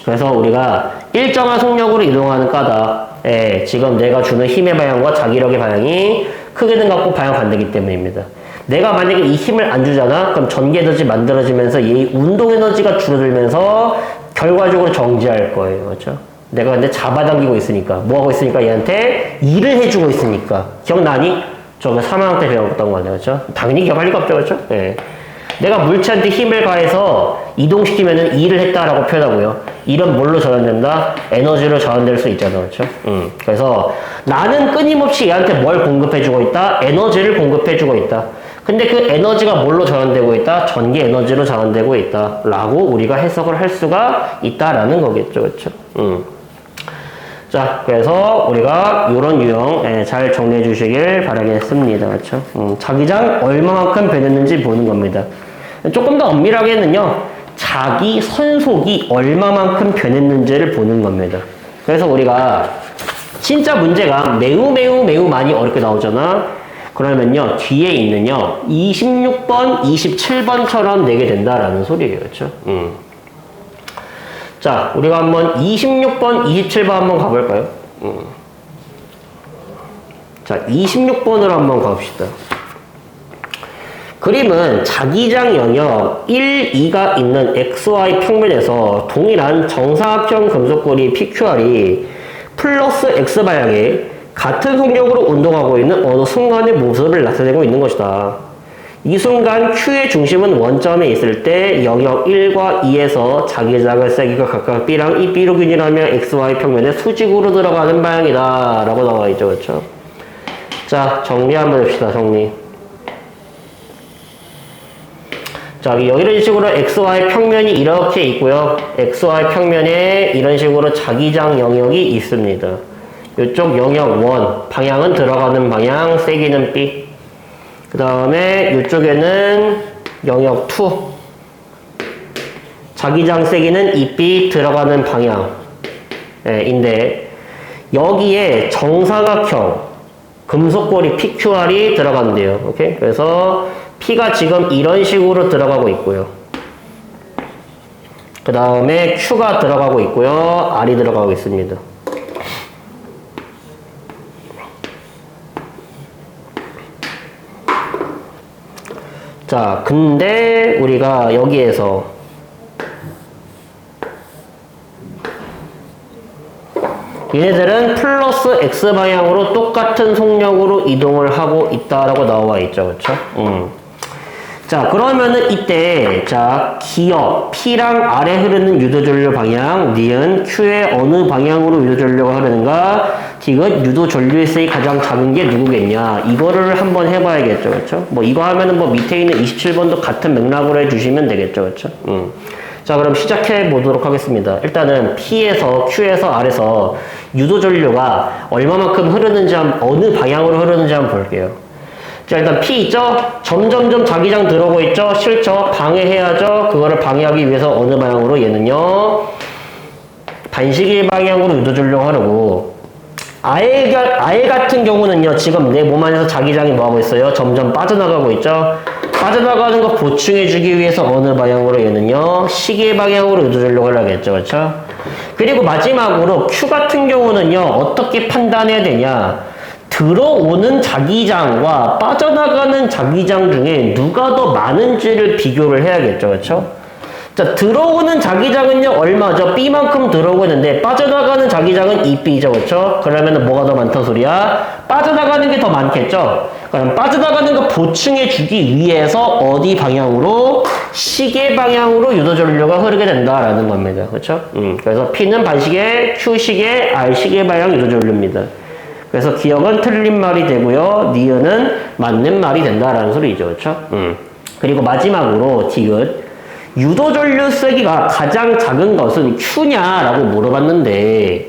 그래서 우리가 일정한 속력으로 이동하는 까닭에 지금 내가 주는 힘의 방향과 자기력의 방향이 크게는 같고 방향 반대이기 때문입니다. 내가 만약에 이 힘을 안 주잖아? 그럼 전기 에너지 만들어지면서 얘 운동 에너지가 줄어들면서 결과적으로 정지할 거예요. 그렇죠? 내가 근데 잡아당기고 있으니까. 뭐 하고 있으니까? 얘한테 일을 해주고 있으니까. 기억나니? 저거 3학년 때 배웠던 거네요. 그렇죠? 당연히 기억할 리가 없죠. 그렇죠? 예. 내가 물체한테 힘을 가해서 이동시키면은 일을 했다라고 표현하고요. 일은 뭘로 전환된다? 에너지로 전환될 수 있잖아요. 그렇죠? 그래서 나는 끊임없이 얘한테 뭘 공급해주고 있다? 에너지를 공급해주고 있다. 근데 그 에너지가 뭘로 전환되고 있다? 전기 에너지로 전환되고 있다. 라고 우리가 해석을 할 수가 있다라는 거겠죠. 그렇죠? 자, 그래서 우리가 이런 유형 잘 정리해 주시길 바라겠습니다. 그렇죠? 자기장 얼마만큼 변했는지 보는 겁니다. 조금 더 엄밀하게는요, 자기 선속이 얼마만큼 변했는지를 보는 겁니다. 그래서 우리가 진짜 문제가 매우 많이 어렵게 나오잖아. 그러면요, 뒤에 있는요, 26번, 27번처럼 내게 된다라는 소리예요. 그렇죠? 자, 우리가 한번 26번, 27번 한번 가볼까요? 자, 26번으로 한번 가봅시다. 그림은 자기장 영역 1, 2가 있는 XY 평면에서 동일한 정사각형 금속고리 PQR이 플러스 X방향에 같은 속력으로 운동하고 있는 어느 순간의 모습을 나타내고 있는 것이다. 이 순간 Q의 중심은 원점에 있을 때 영역 1과 2에서 자기장의 세기가 각각 B랑 이 B로 균일하며 XY 평면에 수직으로 들어가는 방향이다 라고 나와 있죠. 그렇죠? 자, 정리 한번 해봅시다. 정리. 자, 이런 식으로 XY 평면이 이렇게 있고요. XY 평면에 이런 식으로 자기장 영역이 있습니다. 이쪽 영역 1 방향은 들어가는 방향, 세기는 B. 그 다음에 이쪽에는 영역 2 자기장 세기는 EB 들어가는 방향인데 여기에 정사각형 금속고리 PQR이 들어간대요. 오케이? 그래서 P가 지금 이런 식으로 들어가고 있고요. 그 다음에 Q가 들어가고 있고요. R이 들어가고 있습니다. 자, 근데 우리가 여기에서 얘네들은 플러스 X방향으로 똑같은 속력으로 이동을 하고 있다라고 나와 있죠. 그렇죠? 자, 그러면은 이때 자, 기역 P랑 R에 흐르는 유도전류 방향, 니은 Q의 어느 방향으로 유도전류가 흐르는가? 디귿 유도전류의 세이 가장 작은 게 누구겠냐? 이거를 한번 해봐야겠죠. 그렇죠? 뭐 이거 하면은 뭐 밑에 있는 27번도 같은 맥락으로 해주시면 되겠죠. 그렇죠? 자, 그럼 시작해 보도록 하겠습니다. 일단은 P에서 Q에서 R에서 유도전류가 얼마만큼 흐르는지 어느 방향으로 흐르는지 한번 볼게요. 자, 일단 P 있죠? 점점점 자기장 들어오고 있죠? 싫죠? 방해해야죠? 그거를 방해하기 위해서 어느 방향으로? 얘는요, 반시계 방향으로 유도전류가 흐르고, 알 같은 경우는요, 지금 내 몸 안에서 자기장이 뭐하고 있어요? 점점 빠져나가고 있죠? 빠져나가는 거 보충해주기 위해서 어느 방향으로 얘는요, 시계 방향으로 유도전력을 하겠죠, 그렇죠? 그리고 마지막으로 Q 같은 경우는요, 어떻게 판단해야 되냐? 들어오는 자기장과 빠져나가는 자기장 중에 누가 더 많은지를 비교를 해야겠죠, 그렇죠? 자, 들어오는 자기장은요, 얼마죠? B만큼 들어오고 있는데, 빠져나가는 자기장은 2B죠, 그렇죠? 그러면 뭐가 더 많단 소리야? 빠져나가는 게 더 많겠죠? 그럼 빠져나가는 거 보충해주기 위해서 어디 방향으로? 시계 방향으로 유도전류가 흐르게 된다라는 겁니다. 그렇죠? 그래서 P는 반시계, Q시계, R시계 방향 유도전류입니다. 그래서 기억은 틀린 말이 되고요. 니은은 맞는 말이 된다라는 소리죠. 그렇죠? 그리고 마지막으로 디귿. 유도전류 세기가 가장 작은 것은 Q냐라고 물어봤는데,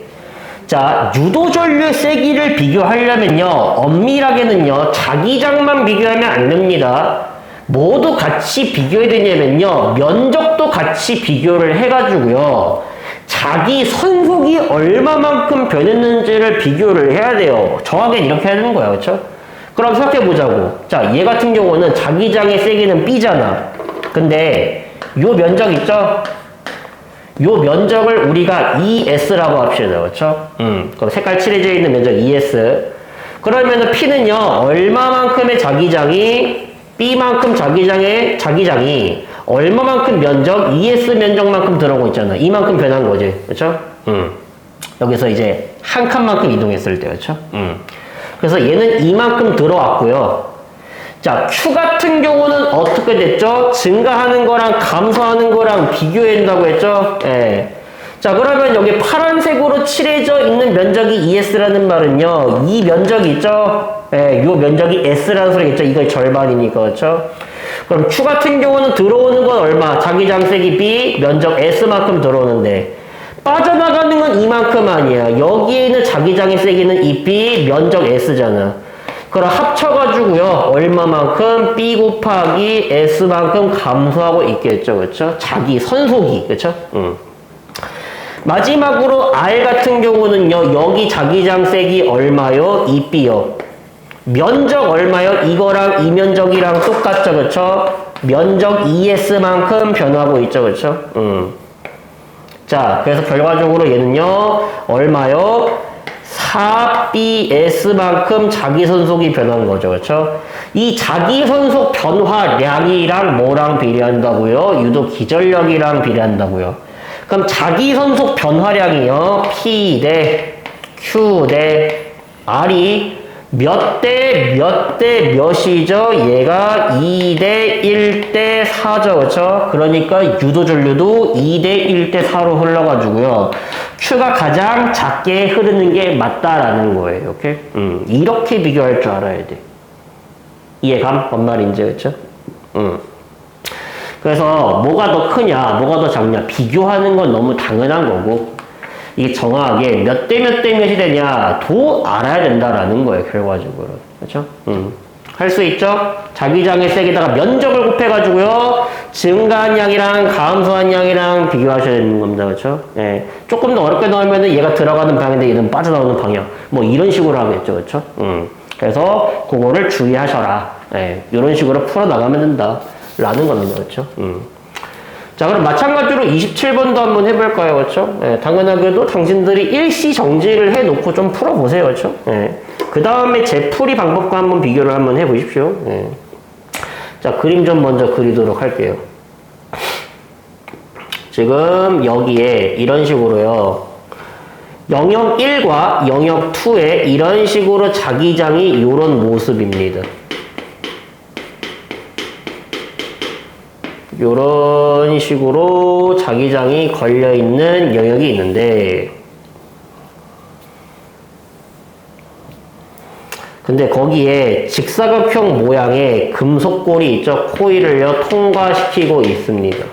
자, 유도전류 세기를 비교하려면요, 엄밀하게는요, 자기장만 비교하면 안 됩니다. 모두 같이 비교해야 되냐면요, 면적도 같이 비교를 해가지고요, 자기 선속이 얼마만큼 변했는지를 비교를 해야 돼요. 정확히 이렇게 하는 거예요. 그렇죠? 그럼 생각해보자고. 자, 얘 같은 경우는 자기장의 세기는 B잖아. 근데 요 면적 있죠? 요 면적을 우리가 ES라고 합시다. 그렇죠? 그럼 색깔 칠해져 있는 면적 ES. 그러면은 P는요, 얼마만큼의 자기장이, B만큼 자기장이 얼마만큼 면적, ES 면적만큼 들어오고 있잖아. 이만큼 변한 거지. 그렇죠? 여기서 이제 한 칸만큼 이동했을 때. 그렇죠? 그래서 얘는 이만큼 들어왔고요. 자, Q 같은 경우는 어떻게 됐죠? 증가하는 거랑 감소하는 거랑 비교한다고 했죠? 예. 자, 그러면 여기 파란색으로 칠해져 있는 면적이 ES라는 말은요, 이 면적이 있죠? 예, 요 면적이 S라는 소리겠죠? 이거 절반이니까, 그렇죠? 그럼 Q 같은 경우는 들어오는 건 얼마? 자기장색이 B, 면적 S만큼 들어오는데, 빠져나가는 건 이만큼 아니야. 여기에 있는 자기장의 세기는 이 B, 면적 S잖아. 그럼 합쳐가지고요, 얼마만큼 B 곱하기 S만큼 감소하고 있겠죠, 그렇죠? 자기 선속이, 그렇죠? 마지막으로 R 같은 경우는요, 여기 자기장 색이 얼마요? 2B요. 면적 얼마요? 이거랑 이 면적이랑 똑같죠, 그렇죠? 면적 ES만큼 변하고 있죠, 그렇죠? 자, 그래서 결과적으로 얘는요, 얼마요? 4BS만큼 자기선속이 변한 거죠. 그렇죠? 이 자기선속 변화량이랑 뭐랑 비례한다고요? 유도 기전력이랑 비례한다고요. 그럼 자기선속 변화량이요. P 대 Q 대 R이 몇 대 몇이죠? 얘가 2대 1대 4죠. 그렇죠? 그러니까 유도전류도 2대 1대 4로 흘러가지고요. Q가 가장 작게 흐르는 게 맞다라는 거예요. 이렇게? 이렇게 비교할 줄 알아야 돼. 이해감? 뭔 말인지, 그렇죠? 그래서 뭐가 더 크냐, 뭐가 더 작냐 비교하는 건 너무 당연한 거고, 이게 정확하게 몇 대 몇이 되냐 도 알아야 된다라는 거예요, 결과적으로. 그렇죠? 할 수 있죠? 자기장의 세기다가 면적을 곱해가지고요, 증가한 양이랑 감소한 양이랑 비교하셔야 되는 겁니다. 그렇죠? 예. 조금 더 어렵게 나오면은 얘가 들어가는 방향인데 얘는 빠져나오는 방향. 뭐 이런 식으로 하겠죠. 그렇죠? 그래서 그거를 주의하셔라. 예. 이런 식으로 풀어나가면 된다. 라는 겁니다. 그렇죠? 자, 그럼 마찬가지로 27번도 한번 해볼까요? 그렇죠? 예, 당연하게도 당신들이 일시 정지를 해놓고 좀 풀어보세요. 그렇죠? 예. 그 다음에 재풀이 방법과 한번 비교를 한번 해보십시오. 예. 자, 그림 좀 먼저 그리도록 할게요. 지금 여기에 이런 식으로요, 영역 1과 영역 2에 이런 식으로 자기장이 이런 모습입니다. 요런 식으로 자기장이 걸려있는 영역이 있는데, 근데 거기에 직사각형 모양의 금속골이 있죠. 코일을요 통과시키고 있습니다.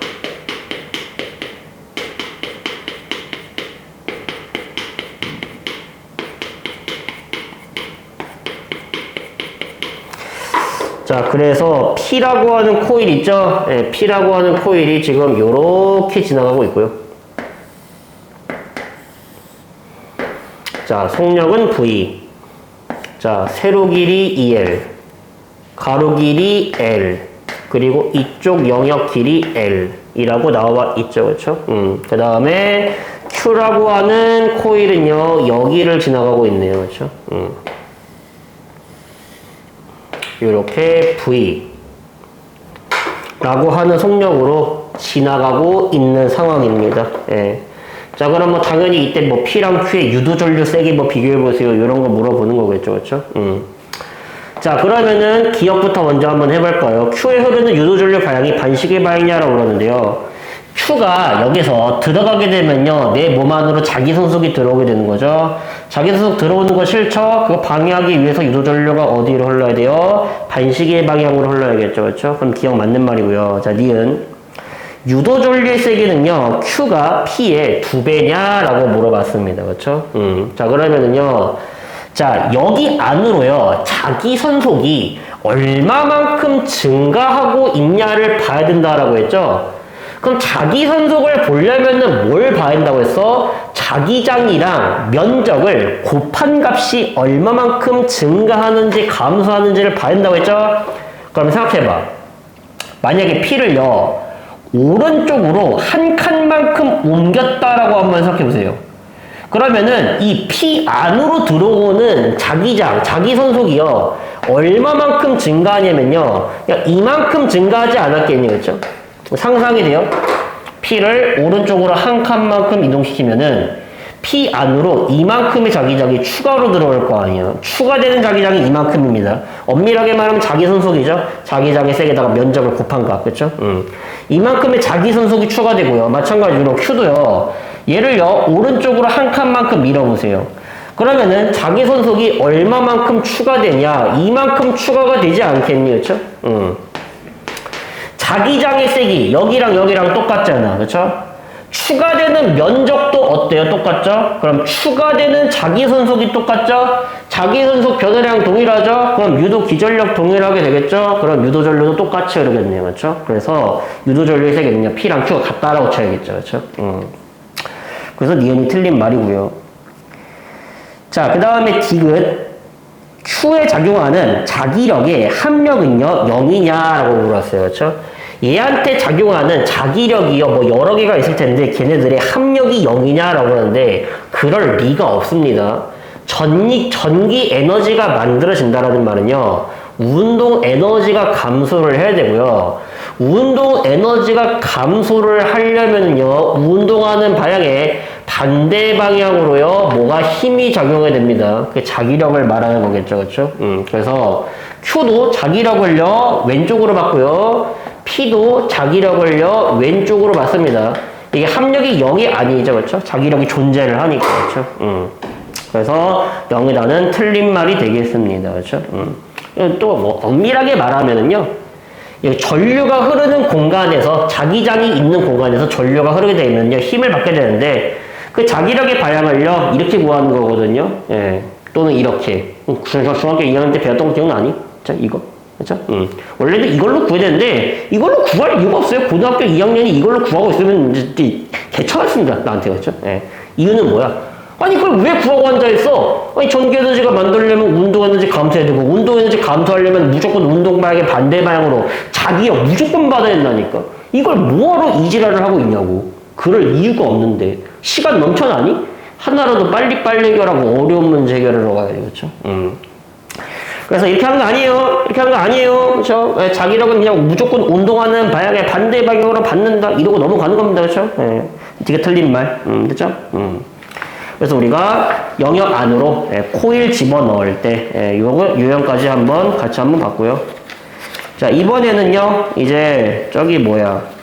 자, 그래서 P라고 하는 코일 있죠? 네, P라고 하는 코일이 지금 요렇게 지나가고 있고요. 자, 속력은 V. 자, 세로 길이 EL. 가로 길이 L. 그리고 이쪽 영역 길이 L. 이라고 나와 있죠. 그쵸? 그 다음에 Q라고 하는 코일은요, 여기를 지나가고 있네요. 그쵸? 이렇게 V. 라고 하는 속력으로 지나가고 있는 상황입니다. 예. 자, 그럼 뭐 당연히 이때 뭐 P랑 Q의 유도 전류 세기 뭐 비교해보세요. 이런 거 물어보는 거겠죠. 그쵸? 자, 그러면은 기억부터 먼저 한번 해볼까요? Q에 흐르는 유도 전류 방향이 반시계 방향이라고 그러는데요. Q가 여기서 들어가게 되면요, 내 몸 안으로 자기선속이 들어오게 되는 거죠. 자기선속 들어오는 거 싫죠? 그거 방해하기 위해서 유도 전류가 어디로 흘러야 돼요? 반시계 방향으로 흘러야겠죠. 그렇죠? 그럼 기억 맞는 말이고요. 자, 니은 유도 전류의 세기는요, Q가 P의 2배냐라고 물어봤습니다. 그렇죠? 자, 그러면은요, 자, 여기 안으로요, 자기 선속이 얼마만큼 증가하고 있냐를 봐야 된다라고 했죠? 그럼 자기 선속을 보려면은 뭘 봐야 된다고 했어? 자기장이랑 면적을 곱한 값이 얼마만큼 증가하는지 감소하는지를 봐야 된다고 했죠? 그럼 생각해봐. 만약에 P를요, 오른쪽으로 한 칸만큼 옮겼다라고 한번 생각해보세요. 그러면은 이 P 안으로 들어오는 자기장, 자기선속이요, 얼마만큼 증가하냐면요, 이만큼 증가하지 않았겠니, 그렇죠? 상상이 돼요? P를 오른쪽으로 한 칸만큼 이동시키면은 P 안으로 이만큼의 자기장이 추가로 들어올 거 아니에요. 추가되는 자기장이 이만큼입니다. 엄밀하게 말하면 자기선속이죠. 자기장의 세기에다가 면적을 곱한 값, 그렇죠? 이만큼의 자기선속이 추가되고요. 마찬가지로 Q도요. 얘를요, 오른쪽으로 한 칸만큼 밀어보세요. 그러면은 자기선속이 얼마만큼 추가되냐? 이만큼 추가가 되지 않겠니, 그렇죠? 자기장의 세기, 여기랑 여기랑 똑같잖아. 그쵸? 추가되는 면적도 어때요? 똑같죠? 그럼 추가되는 자기선속이 똑같죠? 자기선속 변화량 동일하죠? 그럼 유도 기전력 동일하게 되겠죠? 그럼 유도 전류도 똑같이 흐르겠네요. 그쵸? 그래서 유도 전류의 세기는요, P랑 Q가 같다라고 쳐야겠죠. 그쵸? 그래서 니은이 틀린 말이고요. 자, 그 다음에 디귿. Q에 작용하는 자기력의 합력은요, 0이냐라고 물었어요. 그렇죠? 얘한테 작용하는 자기력이요, 뭐 여러 개가 있을 텐데 걔네들의 합력이 0이냐라고 하는데 그럴 리가 없습니다. 전기 에너지가 만들어진다라는 말은요, 운동 에너지가 감소를 해야 되고요. 운동 에너지가 감소를 하려면요, 운동하는 방향에 반대 방향으로요, 뭐가 힘이 작용해야 됩니다. 그 자기력을 말하는 거겠죠. 그렇죠? 그래서 Q도 자기력을요, 왼쪽으로 받고요. P도 자기력을요, 왼쪽으로 받습니다. 이게 합력이 0이 아니죠. 그렇죠? 자기력이 존재를 하니까. 그렇죠? 그래서 0이라는 틀린 말이 되겠습니다. 그렇죠? 또 뭐 엄밀하게 말하면은요, 전류가 흐르는 공간에서, 자기장이 있는 공간에서 전류가 흐르게 되면요, 힘을 받게 되는데 그 자기력의 방향을요, 이렇게 구하는 거거든요. 예. 또는 이렇게. 중학교 2학년 때 배웠던 거 기억나니? 자, 이거. 그쵸? 원래는 이걸로 구해야 되는데, 이걸로 구할 이유가 없어요. 고등학교 2학년이 이걸로 구하고 있으면 이제 개쳐났습니다. 나한테. 그쵸? 예. 이유는 뭐야? 아니, 그걸 왜 구하고 앉아있어? 아니, 전기에너지가 만들려면 운동에너지 감소해야 되고, 운동에너지 감소하려면 무조건 운동 방향의 반대 방향으로 자기력 무조건 받아야 된다니까. 이걸 뭐하러 이지랄을 하고 있냐고. 그럴 이유가 없는데. 시간 넘쳐나니? 하나라도 빨리빨리 해결하고 어려운 문제 해결하러 가야 되겠죠. 그래서 이렇게 하는 거 아니에요. 이렇게 하는 거 아니에요. 그렇죠? 예, 자기력은 그냥 무조건 운동하는 방향의 반대 방향으로 받는다. 이러고 넘어가는 겁니다. 그렇죠? 예, 되게 틀린 말. 그렇죠? 그래서 우리가 영역 안으로 코일 집어넣을 때 요거 유형까지 같이 한번 봤고요. 자, 이번에는요. 이제 저기 뭐야?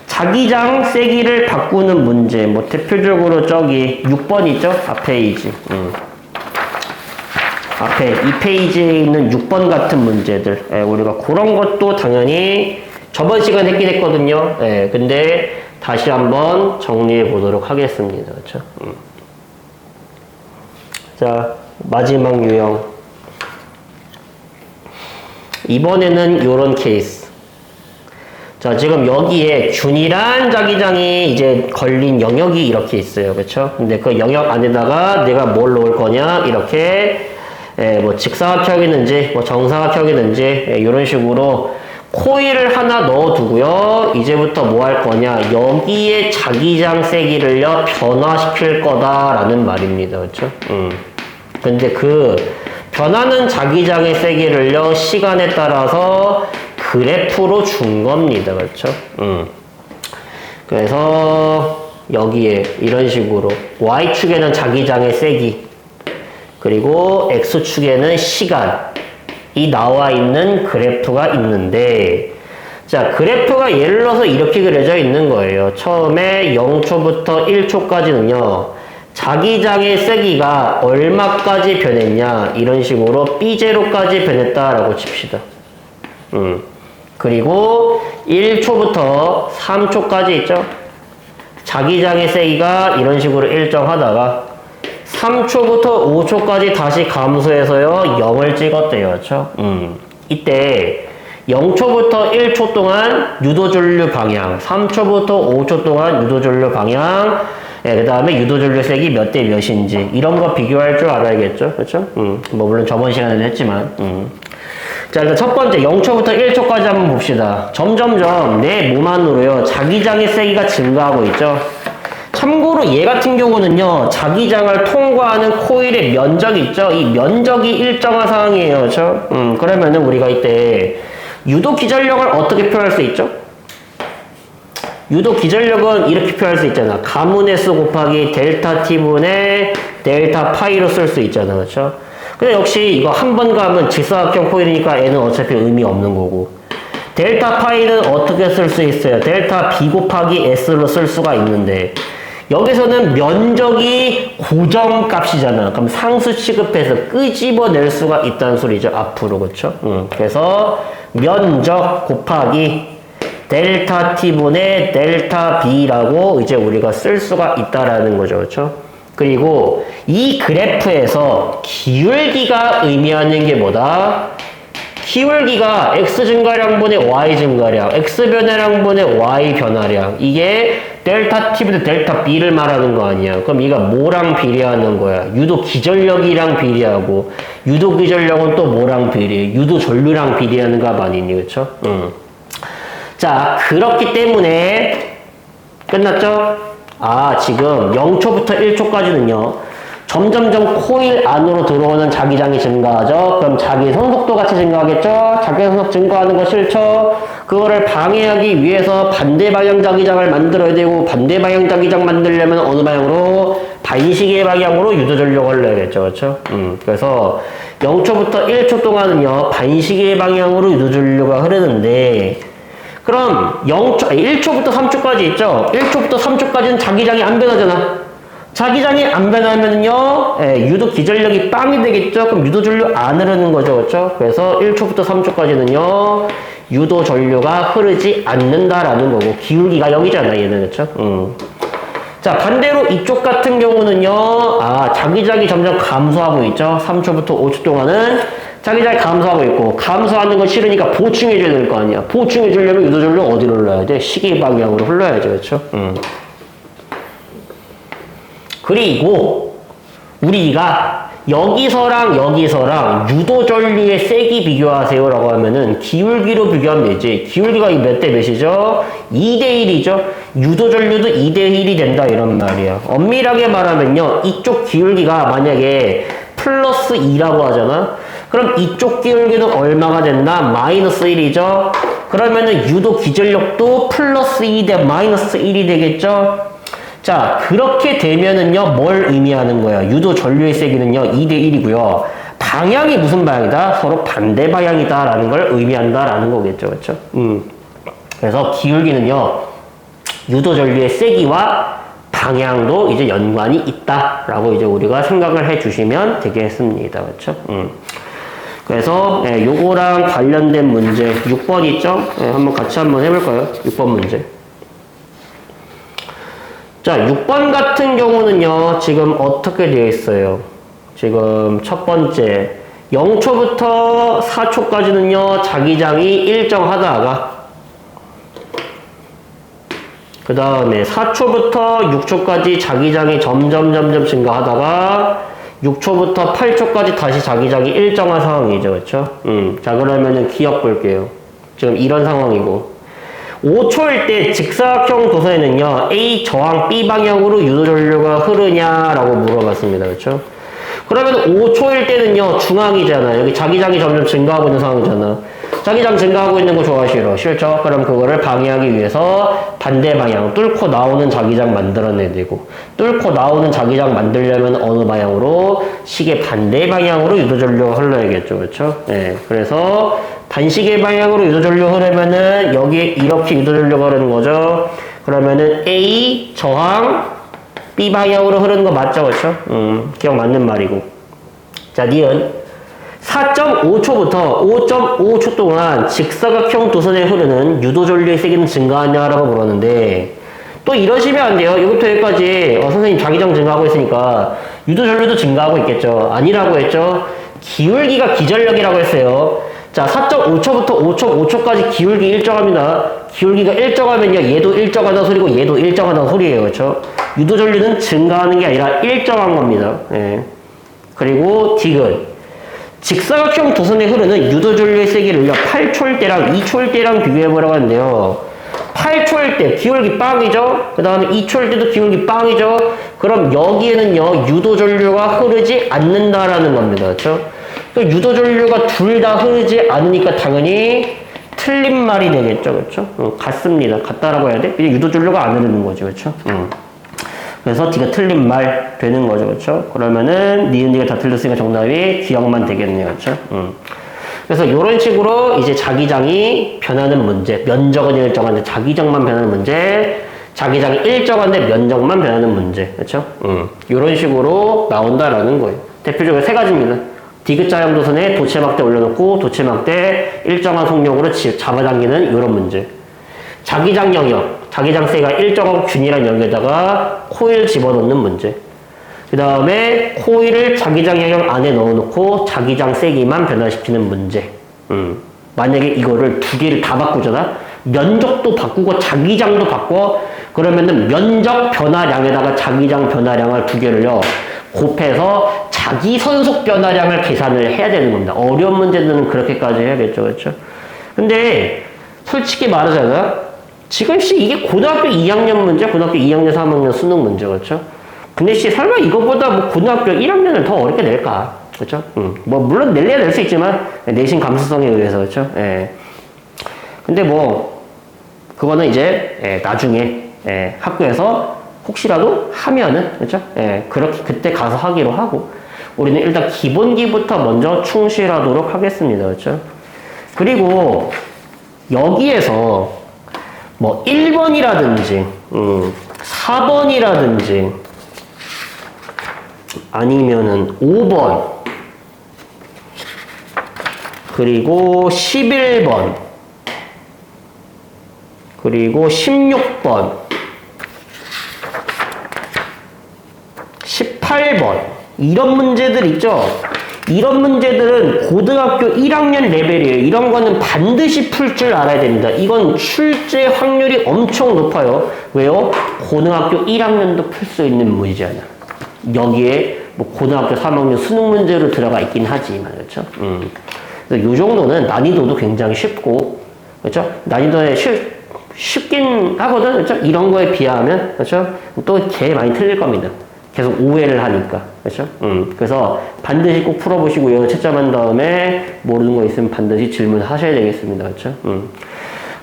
자기장 세기를 바꾸는 문제. 뭐 대표적으로 저기 6번 있죠? 앞페이지. 앞에 이 페이지에 있는 6번 같은 문제들. 우리가 그런 것도 당연히 저번 시간에 했긴 했거든요. 근데 다시 한번 정리해 보도록 하겠습니다. 그렇죠? 자, 마지막 유형. 이번에는 요런 케이스. 자, 지금 여기에 균일한 자기장이 이제 걸린 영역이 이렇게 있어요. 그쵸? 근데 그 영역 안에다가 내가 뭘 놓을 거냐? 이렇게, 뭐 직사각형이든지, 뭐 정사각형이든지, 이런 식으로 코일을 하나 넣어두고요. 이제부터 뭐 할 거냐? 여기에 자기장 세기를요, 변화시킬 거다라는 말입니다. 그쵸? 근데 그, 변하는 자기장의 세기를요, 시간에 따라서 그래프로 준 겁니다. 그렇죠? 그래서 여기에 이런 식으로 Y축에는 자기장의 세기, 그리고 X축에는 시간이 나와 있는 그래프가 있는데, 자, 그래프가 예를 들어서 이렇게 그려져 있는 거예요. 처음에 0초부터 1초까지는요, 자기장의 세기가 얼마까지 변했냐, 이런 식으로 B제로까지 변했다라고 칩시다. 그리고 1초부터 3초까지 있죠? 자기장의 세기가 이런 식으로 일정하다가 3초부터 5초까지 다시 감소해서요, 0을 찍었대요. 그렇죠? 이때 0초부터 1초 동안 유도전류 방향, 3초부터 5초 동안 유도전류 방향, 그 다음에 유도전류 색이 몇 대 몇인지 이런 거 비교할 줄 알아야겠죠. 그렇죠? 뭐 물론 저번 시간에는 했지만. 자, 일단 첫 번째 0초부터 1초까지 한번 봅시다. 점점점 내 몸 안으로요, 자기장의 세기가 증가하고 있죠. 참고로 얘 같은 경우는요, 자기장을 통과하는 코일의 면적이 있죠. 이 면적이 일정한 상황이에요. 그렇죠? 그러면은 우리가 이때 유도 기전력을 어떻게 표현할 수 있죠? 유도 기전력은 이렇게 표현할 수 있잖아. 가문 S 곱하기 델타 T분의 델타 파이로 쓸 수 있잖아. 그렇죠? 근데 역시 이거 한 번 가면 직사각형 코일이니까 N은 어차피 의미 없는 거고. 델타 파이는 어떻게 쓸 수 있어요? 델타 B 곱하기 S로 쓸 수가 있는데, 여기서는 면적이 고정값이잖아. 그럼 상수 취급해서 끄집어낼 수가 있다는 소리죠. 앞으로. 그렇죠? 그래서 면적 곱하기 델타 T분의 델타 B라고 이제 우리가 쓸 수가 있다라는 거죠. 그렇죠? 그리고 이 그래프에서 기울기가 의미하는 게 뭐다? 기울기가 X 증가량분의 Y 증가량, X 변화량분의 Y 변화량, 이게 델타 T분의 델타 B를 말하는 거 아니야. 그럼 이가 뭐랑 비례하는 거야? 유도 기전력이랑 비례하고, 유도 기전력은 또 뭐랑 비례해? 유도 전류랑 비례하는 거 아니니? 그쵸? 자, 그렇기 때문에 끝났죠? 아, 지금 0초부터 1초까지는요, 점점점 코일 안으로 들어오는 자기장이 증가하죠. 그럼 자기 손속도 같이 증가하겠죠. 자기 손속 증가하는 거 싫죠. 그거를 방해하기 위해서 반대 방향 자기장을 만들어야 되고, 반대 방향 자기장 만들려면 어느 방향으로? 반시계 방향으로 유도전력을 넣어야겠죠. 그렇죠? 그래서 0초부터 1초 동안은요, 반시계 방향으로 유도전류가 흐르는데, 그럼 1초부터 3초까지 있죠? 1초부터 3초까지는 자기장이 안 변하잖아. 자기장이 안 변하면은요, 유도 기전력이 빵이 되겠죠? 그럼 유도 전류 안 흐르는 거죠. 그렇죠? 그래서 1초부터 3초까지는요, 유도 전류가 흐르지 않는다라는 거고, 기울기가 0이잖아, 얘는. 그렇죠? 자, 반대로 이쪽 같은 경우는요, 아, 자기장이 점점 감소하고 있죠? 3초부터 5초 동안은 자기장이 감소하고 있고, 감소하는 거 싫으니까 보충해줘야 될 거 아니야. 보충해주려면 유도 전류 어디로 흘러야 돼? 시계 방향으로 흘러야죠. 그렇죠? 그리고 우리가 여기서랑 유도 전류의 세기 비교하세요 라고 하면은 기울기로 비교하면 되지. 기울기가 몇 대 몇이죠? 2대 1이죠. 유도 전류도 2대 1이 된다 이런 말이야. 엄밀하게 말하면요, 이쪽 기울기가 만약에 플러스 2라고 하잖아. 그럼 이쪽 기울기는 얼마가 된다? 마이너스 1이죠. 그러면은 유도 기전력도 플러스 2 대 마이너스 1이 되겠죠. 자, 그렇게 되면은요, 뭘 의미하는 거야? 유도 전류의 세기는요, 2대 1이고요. 방향이 무슨 방향이다? 서로 반대 방향이다라는 걸 의미한다라는 거겠죠. 그렇죠? 그래서 기울기는요, 유도 전류의 세기와 방향도 이제 연관이 있다라고 이제 우리가 생각을 해 주시면 되겠습니다. 그렇죠? 그래서 요거랑 관련된 문제 6번 있죠? 한번 같이 한번 해볼까요? 6번 문제. 자, 6번 같은 경우는요, 지금 어떻게 되어 있어요? 지금 첫 번째, 0초부터 4초까지는요, 자기장이 일정하다가, 그 다음에 4초부터 6초까지 자기장이 점점 증가하다가 6초부터 8초까지 다시 자기장이 일정한 상황이죠. 그렇죠? 자, 그러면은 기억 볼게요. 지금 이런 상황이고 5초일 때 직사각형 도선에는요 A 저항 B 방향으로 유도전류가 흐르냐라고 물어봤습니다. 그렇죠? 그러면 5초일 때는요 중앙이잖아요. 여기 자기장이 점점 증가하고 있는 상황이잖아. 자기장 증가하고 있는 거 좋아하시죠? 싫죠? 그럼 그거를 방해하기 위해서 반대 방향 뚫고 나오는 자기장 만들어내야 되고 뚫고 나오는 자기장 만들려면 어느 방향으로? 시계 반대 방향으로 유도전류가 흘러야겠죠. 그렇죠? 네, 그래서 반시계 방향으로 유도전류 흐르면은 여기에 이렇게 유도전류가 흐르는 거죠. 그러면은 A 저항 B 방향으로 흐르는 거 맞죠? 그렇죠? 기억 맞는 말이고. 자, 니은 4.5초부터 5.5초 동안 직사각형 도선에 흐르는 유도전류의 세기는 증가하냐라고 물었는데 또 이러시면 안 돼요. 여기부터 여기까지 선생님 자기장 증가하고 있으니까 유도전류도 증가하고 있겠죠. 아니라고 했죠. 기울기가 기전력이라고 했어요. 자, 4.5초부터 5.5초까지 기울기 일정합니다. 기울기가 일정하면요 얘도 일정하다는 소리고 얘도 일정하다는 소리예요. 그렇죠? 유도전류는 증가하는 게 아니라 일정한 겁니다. 예. 그리고 디귿 직사각형 도선에 흐르는 유도전류의 세기를요 8초일 때랑 2초일 때랑 비교해보라고 하는데요 8초일 때 기울기 빵이죠. 그 다음에 2초일 때도 기울기 빵이죠. 그럼 여기에는요 유도전류가 흐르지 않는다라는 겁니다. 그렇죠? 유도전류가 둘 다 흐르지 않으니까 당연히 틀린 말이 되겠죠. 그렇죠? 같습니다. 같다라고 해야 돼? 그냥 유도전류가 안 흐르는 거죠. 그렇죠? 그래서 D가 틀린 말 되는 거죠. 그렇죠? 그러면은 니은 니가 다 틀렸으니까 정답이 기억만 되겠네요. 그렇죠? 그래서 이런 식으로 이제 자기장이 변하는 문제, 면적은 일정한데 자기장만 변하는 문제, 자기장이 일정한데 면적만 변하는 문제. 그렇죠? 이런 식으로 나온다라는 거예요. 대표적으로 세 가지입니다. 디귿자형 도선에 도체막대 올려놓고 도체막대 일정한 속력으로 잡아당기는 이런 문제. 자기장 영역, 자기장 세가 일정하고 균일한 영역에다가 코일 집어넣는 문제. 그 다음에 코일을 자기장 영역 안에 넣어놓고 자기장 세기만 변화시키는 문제. 만약에 이거를 두 개를 다 바꾸잖아? 면적도 바꾸고 자기장도 바꿔. 그러면은 면적 변화량에다가 자기장 변화량을 두 개를요 곱해서 자기 선속 변화량을 계산을 해야 되는 겁니다. 어려운 문제들은 그렇게까지 해야겠죠. 그렇죠? 근데 솔직히 말하자면 지금 이게 고등학교 2학년 문제, 고등학교 2학년, 3학년 수능 문제, 그렇죠? 근데 설마 이거보다 뭐 고등학교 1학년을 더 어렵게 낼까? 그렇죠? 뭐 물론 낼래야 낼 수 있지만 내신 감수성에 의해서 그렇죠? 예. 근데 뭐 그거는 이제 나중에 학교에서 혹시라도 하면은 그렇죠? 그렇게 그때 가서 하기로 하고 우리는 일단 기본기부터 먼저 충실하도록 하겠습니다. 그렇죠? 그리고 여기에서 뭐 1번이라든지 4번이라든지 아니면은 5번 그리고 11번 그리고 16번 18번 이런 문제들 있죠. 이런 문제들은 고등학교 1학년 레벨이에요. 이런 거는 반드시 풀 줄 알아야 됩니다. 이건 출제 확률이 엄청 높아요. 왜요? 고등학교 1학년도 풀 수 있는 문제잖아. 여기에 뭐 고등학교 3학년 수능 문제로 들어가 있긴 하지만 그렇죠? 그래서 이 정도는 난이도도 굉장히 쉽고 그렇죠? 난이도에 쉽긴 하거든. 그렇죠? 이런 거에 비하면 그렇죠? 또 개 많이 틀릴 겁니다. 계속 오해를 하니까. 그렇죠? 그래서 반드시 꼭 풀어보시고요. 채점한 다음에 모르는 거 있으면 반드시 질문하셔야 되겠습니다. 그렇죠?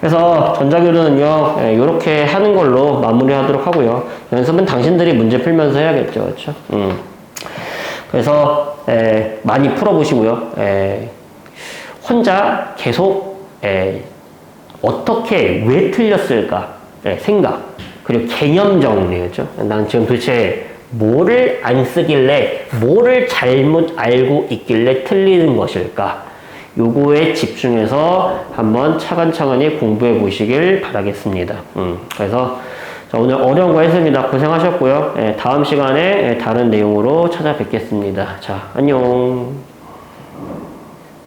그래서 전자교류는요, 이렇게 하는 걸로 마무리하도록 하고요. 연습은 당신들이 문제 풀면서 해야겠죠. 그렇죠? 그래서 많이 풀어보시고요. 혼자 계속 어떻게 왜 틀렸을까 생각 그리고 개념 정리겠죠. 난 지금 도대체 뭐를 안 쓰길래 뭐를 잘못 알고 있길래 틀리는 것일까 요거에 집중해서 한번 차근차근히 공부해 보시길 바라겠습니다. 그래서 자, 오늘 어려운 거 했습니다. 고생하셨고요. 다음 시간에 다른 내용으로 찾아뵙겠습니다. 자, 안녕.